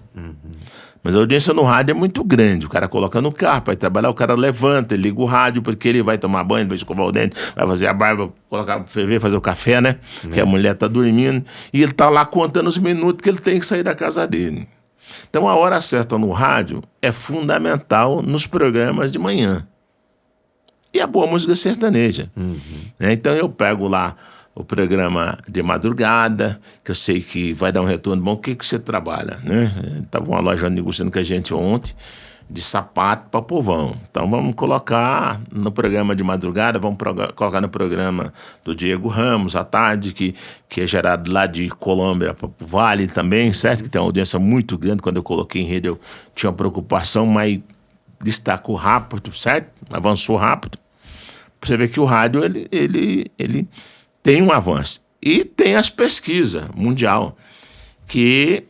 Mas a audiência no rádio é muito grande. O cara coloca no carro, vai trabalhar, o cara levanta, ele liga o rádio porque ele vai tomar banho, vai escovar o dente, vai fazer a barba, colocar para ferver, fazer o café, né? Que a mulher tá dormindo. E ele tá lá contando os minutos que ele tem que sair da casa dele. Então a hora certa no rádio é fundamental nos programas de manhã. E a boa música sertaneja. Então eu pego lá o programa de madrugada, que eu sei que vai dar um retorno bom. O que você trabalha, né? Estava uma loja negociando com a gente ontem de sapato para povão. Então vamos colocar no programa de madrugada, vamos colocar no programa do Diego Ramos à tarde, que é gerado lá de Colômbia para o Vale também, certo? Que tem uma audiência muito grande. Quando eu coloquei em rede eu tinha uma preocupação, mas destacou rápido, certo? Avançou rápido. Você vê que o rádio ele tem um avanço. E tem as pesquisas mundial, que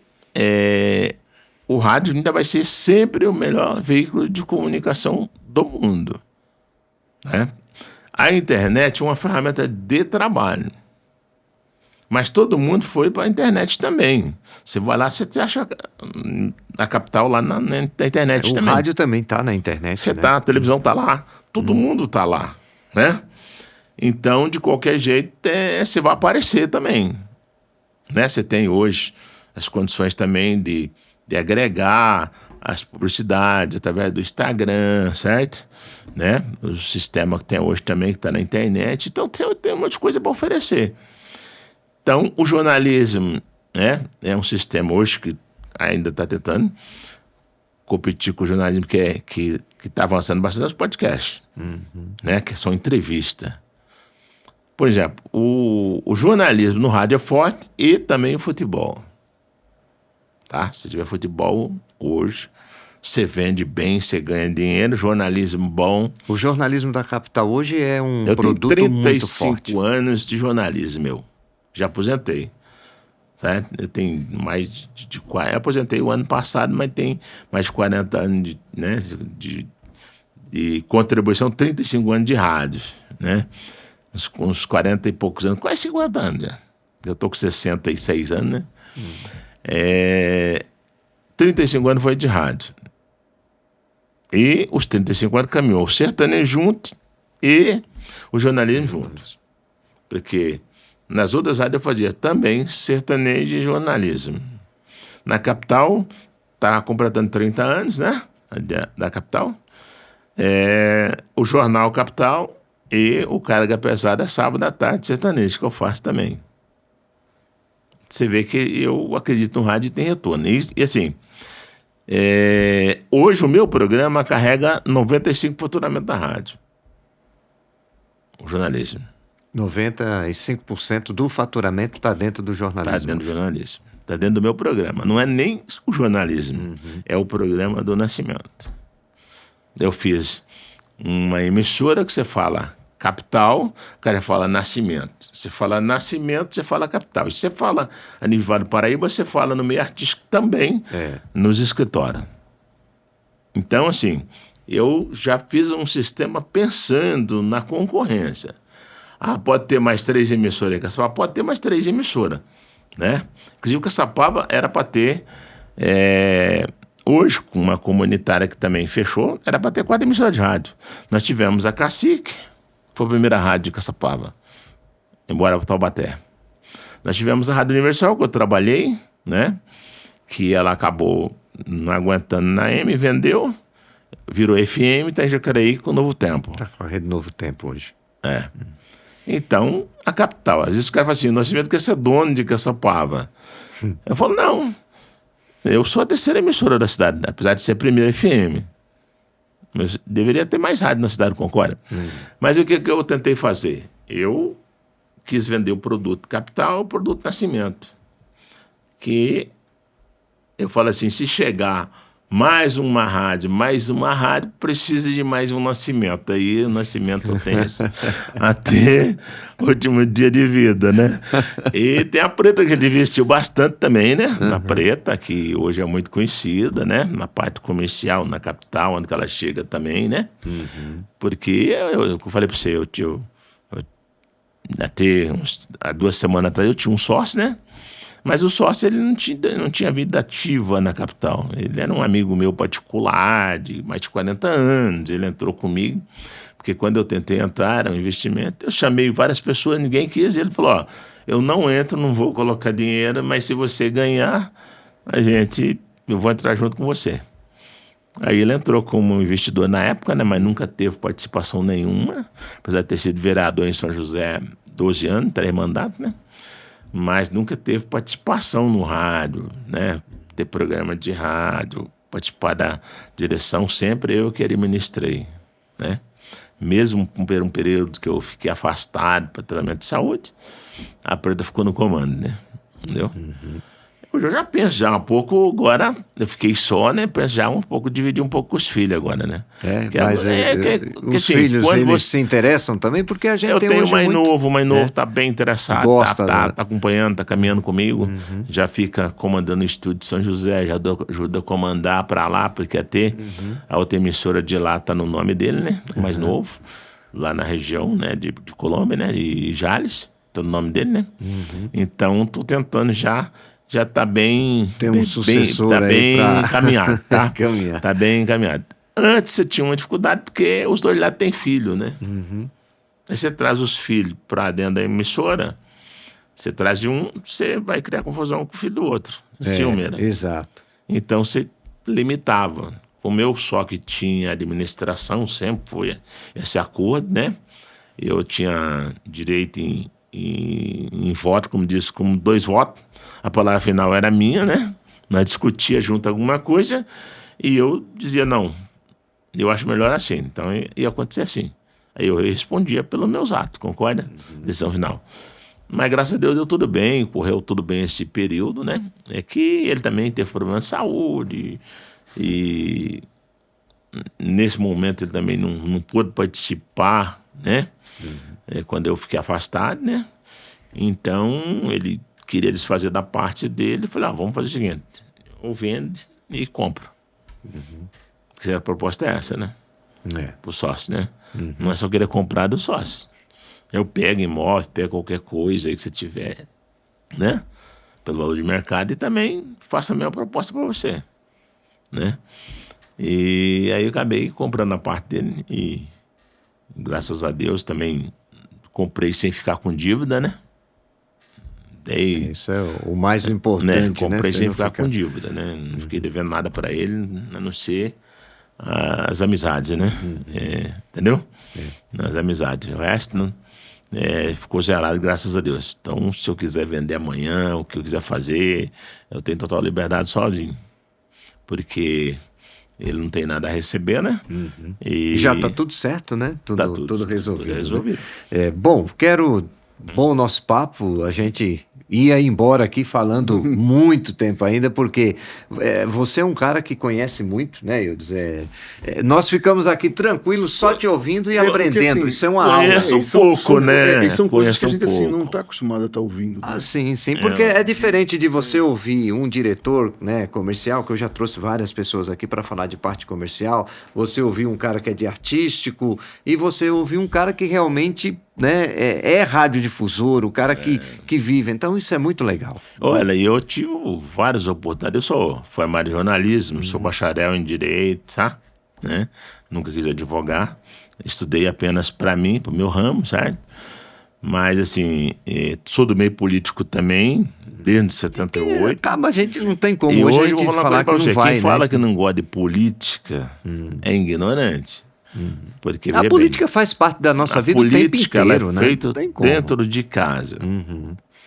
o rádio ainda vai ser sempre o melhor veículo de comunicação do mundo. Né? A internet é uma ferramenta de trabalho. Mas todo mundo foi para a internet também. Você vai lá, você acha a capital lá na internet também. O rádio também está na internet. Você tá, a televisão está lá, todo mundo está lá, né? Então, de qualquer jeito, você vai aparecer também. Né? Você tem hoje as condições também de agregar as publicidades através do Instagram, certo? Né? O sistema que tem hoje também, que está na internet. Então, tem um monte de coisa para oferecer. Então, o jornalismo, né, é um sistema hoje que ainda está tentando competir com o jornalismo que está avançando bastante nos podcasts, né, que são entrevistas. Por exemplo, o jornalismo no rádio é forte e também o futebol. Tá? Se tiver futebol hoje, você vende bem, você ganha dinheiro, jornalismo bom. O jornalismo da capital hoje é um produto muito forte. Eu tenho 35 anos de jornalismo, eu já aposentei. Certo? Eu tenho mais de 40, eu aposentei o ano passado, mas tem mais de 40 anos de contribuição, 35 anos de rádio, né? Uns 40 e poucos anos, quase 50 anos já. Eu estou com 66 anos, né? 35 anos foi de rádio. E os 35 anos caminhou o sertanejo junto e o jornalismo junto. Porque nas outras rádios eu fazia também sertanejo e jornalismo. Na capital, está completando 30 anos, né? Da capital. O Jornal Capital e o Carga Pesada é sábado à tarde sertanejo, que eu faço também. Você vê que eu acredito no rádio e tem retorno. E assim, hoje o meu programa carrega 95% do faturamento da rádio. O jornalismo. 95% do faturamento está dentro do jornalismo. Está dentro do jornalismo. Está dentro do meu programa. Não é nem o jornalismo, é o programa do Nascimento. Eu fiz uma emissora que você fala capital, o cara fala Nascimento. Você fala Nascimento, você fala capital. E você fala a nível Vale do Paraíba, você fala no meio artístico também, nos escritórios. Então, assim, eu já fiz um sistema pensando na concorrência. Pode ter mais 3 emissoras em Caçapava? Pode ter mais 3 emissoras, né? Inclusive, Caçapava era para ter... Hoje, com uma comunitária que também fechou, era para ter 4 emissoras de rádio. Nós tivemos a Cacique, que foi a primeira rádio de Caçapava. embora para Taubaté. Nós tivemos a Rádio Universal, que eu trabalhei, né? Que ela acabou não aguentando na AM, vendeu, virou FM, está em Jacareí com o Novo Tempo. Está com a Rede Novo Tempo hoje. É. Então, a capital. Às vezes o cara fala assim, Nascimento quer ser dono de Caçapava. Eu falo, não. Eu sou a terceira emissora da cidade, apesar de ser a primeira FM. Mas deveria ter mais rádio na cidade de Concórdia. Mas o que eu tentei fazer? Eu quis vender o produto capital e o produto Nascimento. Que eu falo assim, se chegar mais uma rádio, precisa de mais um Nascimento. Aí o Nascimento só tem isso. Até o último dia de vida, né? E tem a Preta, que a gente investiu bastante também, né? Na Preta, que hoje é muito conhecida, né? Na parte comercial, na capital, onde ela chega também, né? Porque eu falei para você, até há 2 semanas atrás eu tinha um sócio, né? Mas o sócio, ele não tinha vida ativa na capital. Ele era um amigo meu particular, de mais de 40 anos. Ele entrou comigo, porque quando eu tentei entrar, era um investimento. Eu chamei várias pessoas, ninguém quis. E ele falou, ó, eu não entro, não vou colocar dinheiro, mas se você ganhar, eu vou entrar junto com você. Aí ele entrou como investidor na época, né, mas nunca teve participação nenhuma, apesar de ter sido vereador em São José 12 anos, 3 mandatos, né? Mas nunca teve participação no rádio, né? Ter programa de rádio, participar da direção, sempre eu que administrei, né? Mesmo por um período que eu fiquei afastado para tratamento de saúde, a Preta ficou no comando, né? Entendeu? Eu já penso já um pouco, agora eu fiquei só, né? Penso já um pouco, dividir um pouco com os filhos agora, né? Os assim, filhos, eles se interessam também, porque a gente eu tem tenho hoje mais muito... novo, tá bem interessado, gosta, tá acompanhando, tá caminhando comigo, já fica comandando o estúdio de São José, já ajuda a comandar para lá, porque até a outra emissora de lá tá no nome dele, né? O mais novo, lá na região, né? De Colômbia, né? De Jales, tá no nome dele, né? Então, tô tentando já está bem... Tem um sucessor tá aí bem pra... encaminhado, tá? Caminhar. Tá bem encaminhado. Antes você tinha uma dificuldade porque os dois lados têm filho, né? Aí você traz os filhos para dentro da emissora, você traz um, você vai criar confusão com o filho do outro. Ciúmeira. Exato. Então você limitava. Como eu só que tinha administração, sempre foi esse acordo, né? Eu tinha direito em voto, como disse, como 2 votos. A palavra final era minha, né? Nós discutia junto alguma coisa e eu dizia, não, eu acho melhor assim. Então ia acontecer assim. Aí eu respondia pelos meus atos, concorda? Decisão final. Mas graças a Deus deu tudo bem, correu tudo bem esse período, né? É que ele também teve problema de saúde e nesse momento ele também não pôde participar, né? Quando eu fiquei afastado, né? Então ele queria desfazer da parte dele, eu falei, vamos fazer o seguinte, eu vendo e compro. A proposta é essa, né? Pro sócio, né? Não é só querer comprar do sócio. Eu pego imóvel, pego qualquer coisa aí que você tiver, né? Pelo valor de mercado e também faço a mesma proposta para você, né? E aí eu acabei comprando a parte dele e graças a Deus também comprei sem ficar com dívida, né? Isso é o mais importante, né? Comprei sem ficar com dívida, né? Não fiquei devendo nada para ele, a não ser as amizades, né? Entendeu? As amizades. O resto ficou zerado, graças a Deus. Então, se eu quiser vender amanhã, o que eu quiser fazer, eu tenho total liberdade sozinho. Porque ele não tem nada a receber, né? E já está tudo certo, né? Tudo resolvido. Tudo resolvido. Né? Bom o nosso papo, a gente ia embora aqui falando muito tempo ainda, porque você é um cara que conhece muito, né, Eudes? Nós ficamos aqui tranquilos só te ouvindo e aprendendo. Assim, isso é uma aula. Conheço um pouco, né? São coisas que a gente assim, não está acostumado a estar ouvindo. Né? Sim, porque é diferente de você ouvir um diretor, né, comercial, que eu já trouxe várias pessoas aqui para falar de parte comercial, você ouvir um cara que é de artístico e você ouvir um cara que realmente, né, é radiodifusor, o cara que vive. Então isso é muito legal. Olha, eu tive várias oportunidades. Eu sou formado em jornalismo, sou bacharel em direito, sabe? Nunca quis advogar. Estudei apenas para mim, para o meu ramo, certo? Mas, assim, sou do meio político também, desde 78. Acaba, a gente não tem como E hoje a eu vou gente falar falar que você, não vai, quem fala né? que não gosta de política é ignorante. Porque, A veja política bem, faz parte da nossa a vida o tempo política ela inteiro, é né? feita Não tem como. dentro de casa,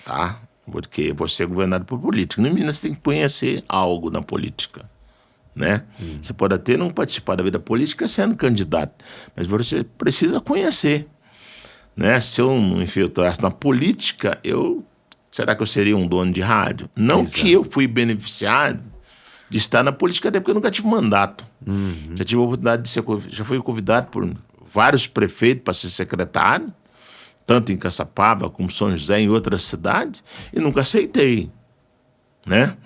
tá? Porque você é governado por política. No mínimo, você tem que conhecer algo na política, né? Você pode até não participar da vida política sendo candidato, mas você precisa conhecer, né? Se eu não infiltrasse na política, será que eu seria um dono de rádio? Não Exato. que eu fui beneficiado de estar na política, até porque eu nunca tive mandato. Já tive a oportunidade de já fui convidado por vários prefeitos para ser secretário, tanto em Caçapava como São José, em outras cidades, e nunca aceitei, né?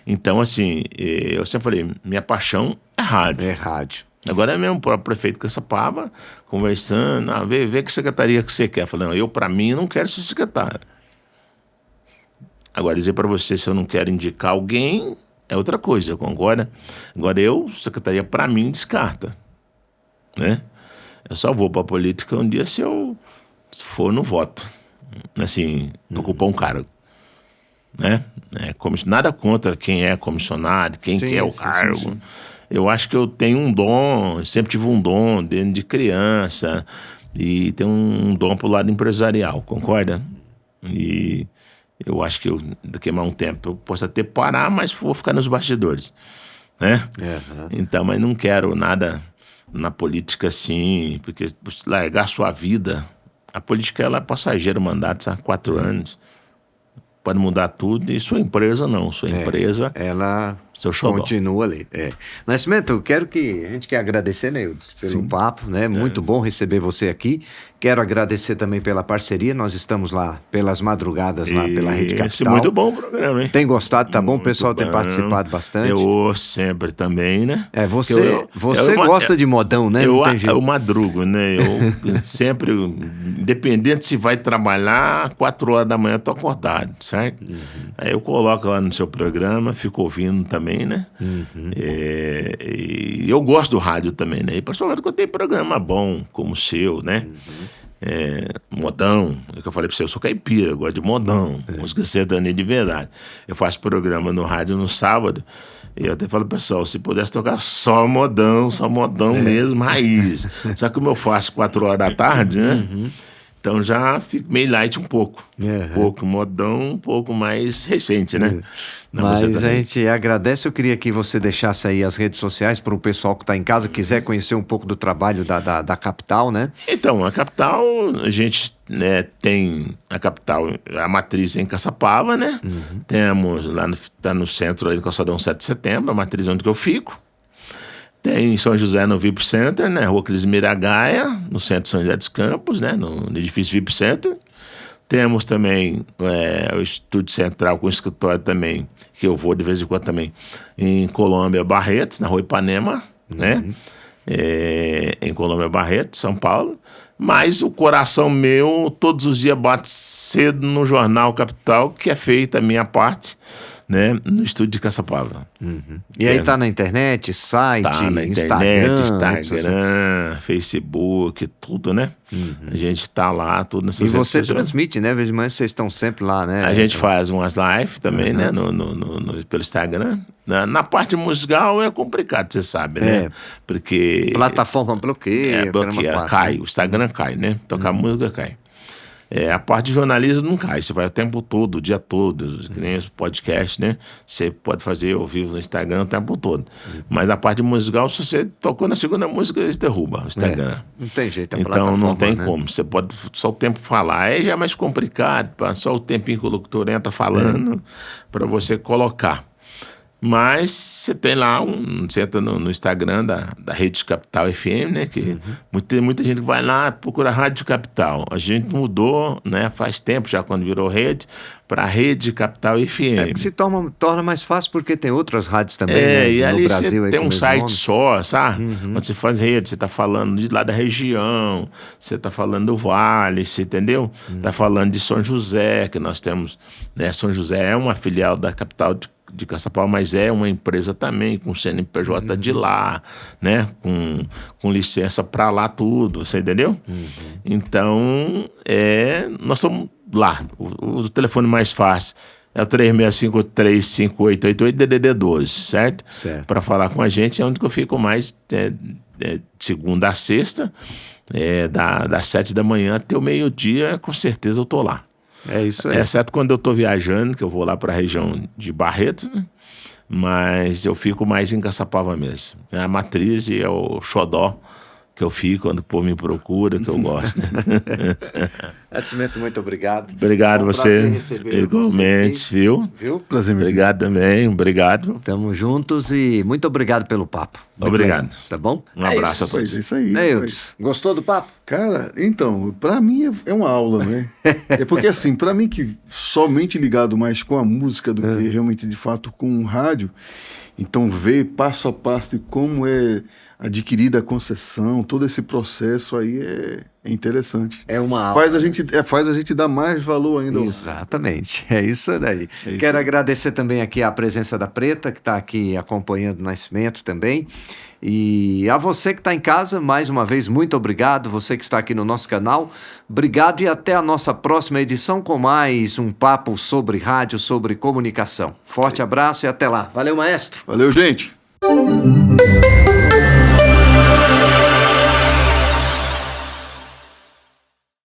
Então, assim, eu sempre falei, minha paixão é rádio. É rádio. Agora é mesmo o próprio prefeito de Caçapava, conversando, vê que secretaria que você quer. Falando, eu, para mim, não quero ser secretário. Agora, dizer para você se eu não quero indicar alguém é outra coisa, concorda? Agora, secretaria, para mim, descarta, né? Eu só vou para a política um dia se eu for no voto, assim, ocupar um cargo, né? Nada contra quem é comissionado, quem quer o cargo. Sim. Eu acho que eu tenho um dom, sempre tive um dom dentro de criança e tenho um dom pro lado empresarial, concorda? E eu acho que daqui a mais um tempo eu posso até parar, mas vou ficar nos bastidores, né? Então, mas não quero nada na política assim, porque largar sua vida, a política ela é passageiro, mandato há 4 anos. Pode mudar tudo, e sua empresa não. Sua empresa, ela seu xodó. Continua ali. Nascimento, a gente quer agradecer, Neildes, pelo papo, né? Muito bom receber você aqui. Quero agradecer também pela parceria. Nós estamos lá pelas madrugadas, lá pela Rede Capital. Muito bom o programa, hein? Tem gostado, tá bom? O Muito pessoal bom. tem participado bastante. Eu sempre também, né? Você gosta de modão, né? Não tem jeito. Eu madrugo, né? Eu sempre, independente se vai trabalhar, 4 horas da manhã eu tô acordado, certo? Aí eu coloco lá no seu programa, fico ouvindo também, né? E eu gosto do rádio também, né? E principalmente quando tem programa bom, como o seu, né? Modão, é que eu falei pra você, eu sou caipira, eu gosto de modão, música sertaneja de verdade. Eu faço programa no rádio no sábado, e eu até falo, pessoal, se pudesse tocar só modão mesmo, raiz. Só que como eu faço 4 horas da tarde, né? Então já fico meio light um pouco. Um pouco modão, um pouco mais recente, né? Mas a gente agradece. Eu queria que você deixasse aí as redes sociais para o pessoal que está em casa, quiser conhecer um pouco do trabalho da Capital, né? Então, a Capital, a gente tem a Capital, a matriz em Caçapava, né? Temos lá no centro, aí no Calçadão 7 de Setembro, a matriz onde que eu fico. Tem em São José no VIP Center, né? Rua Cris Miragaia, no centro de São José dos Campos, né? No edifício VIP Center. Temos também o Estúdio Central com escritório também, que eu vou de vez em quando também, em Colômbia Barretos, na Rua Ipanema, né? Em Colômbia Barretos, São Paulo. Mas o coração meu, todos os dias, bate cedo no Jornal Capital, que é feita a minha parte, né, no estúdio de Caçapava. E aí tá na internet, site, tá na internet, Instagram, Facebook, tudo, né? A gente tá lá, tudo nessas redes sociais. E você transmite, né? Vez de manhã vocês estão sempre lá, né? A gente faz umas lives também, né? Pelo Instagram. Na parte musical é complicado, você sabe, né? Porque plataforma bloqueia. Cai, o Instagram cai, né? Tocar música cai. A parte de jornalismo não cai, você vai o tempo todo, o dia todo, que nem esse podcast, né? Você pode fazer ao vivo no Instagram o tempo todo. Mas a parte musical, se você tocou na segunda música, eles derrubam o Instagram. Não tem jeito, então não tem como, você pode só o tempo falar. Aí já é mais complicado, só o tempinho que o locutor entra falando para você colocar. Mas você tem lá, você entra no Instagram da Rede Capital FM, né? Que muita gente vai lá, procura Rádio Capital. A gente mudou, né? Faz tempo já, quando virou rede, para Rede Capital FM. Que se torna mais fácil porque tem outras rádios também, né? E ali no Brasil, você tem um site nome. só, sabe? Quando você faz rede, você está falando de lá da região, você está falando do Vale, você entendeu? Está falando de São José, que nós temos, né? São José é uma filial da Capital de Caçapava, mas é uma empresa também, com CNPJ de lá, né? Com licença para lá tudo, você entendeu? Então, nós estamos lá. O telefone mais fácil é o 36535888 DDD 12, certo? Para falar com a gente é onde que eu fico mais segunda a sexta, das 7 da manhã até o meio-dia, com certeza eu tô lá. É isso aí. Exceto quando eu estou viajando, que eu vou lá para a região de Barretos, né? Mas eu fico mais em Caçapava mesmo. É a matriz e é o xodó que eu fico quando o povo me procura, que eu gosto. Nascimento, muito obrigado. Obrigado você. Igualmente, você, viu? Prazer, meu Obrigado também, obrigado. Tamo juntos e muito obrigado pelo papo. Muito obrigado. legal, tá bom? Um abraço a todos. É isso aí. Gostou do papo? Cara, então, para mim é uma aula, né? É porque assim, para mim que somente ligado mais com a música do que realmente de fato com o rádio, então ver passo a passo de como é adquirida a concessão, todo esse processo aí é interessante. É uma aula. Faz a gente dar mais valor ainda. Exatamente, é isso daí. Quero agradecer também aqui a presença da Preta, que está aqui acompanhando o Nascimento também. E a você que está em casa, mais uma vez, muito obrigado. Você que está aqui no nosso canal, obrigado e até a nossa próxima edição com mais um papo sobre rádio, sobre comunicação. Forte abraço e até lá. Valeu, maestro. Valeu, gente.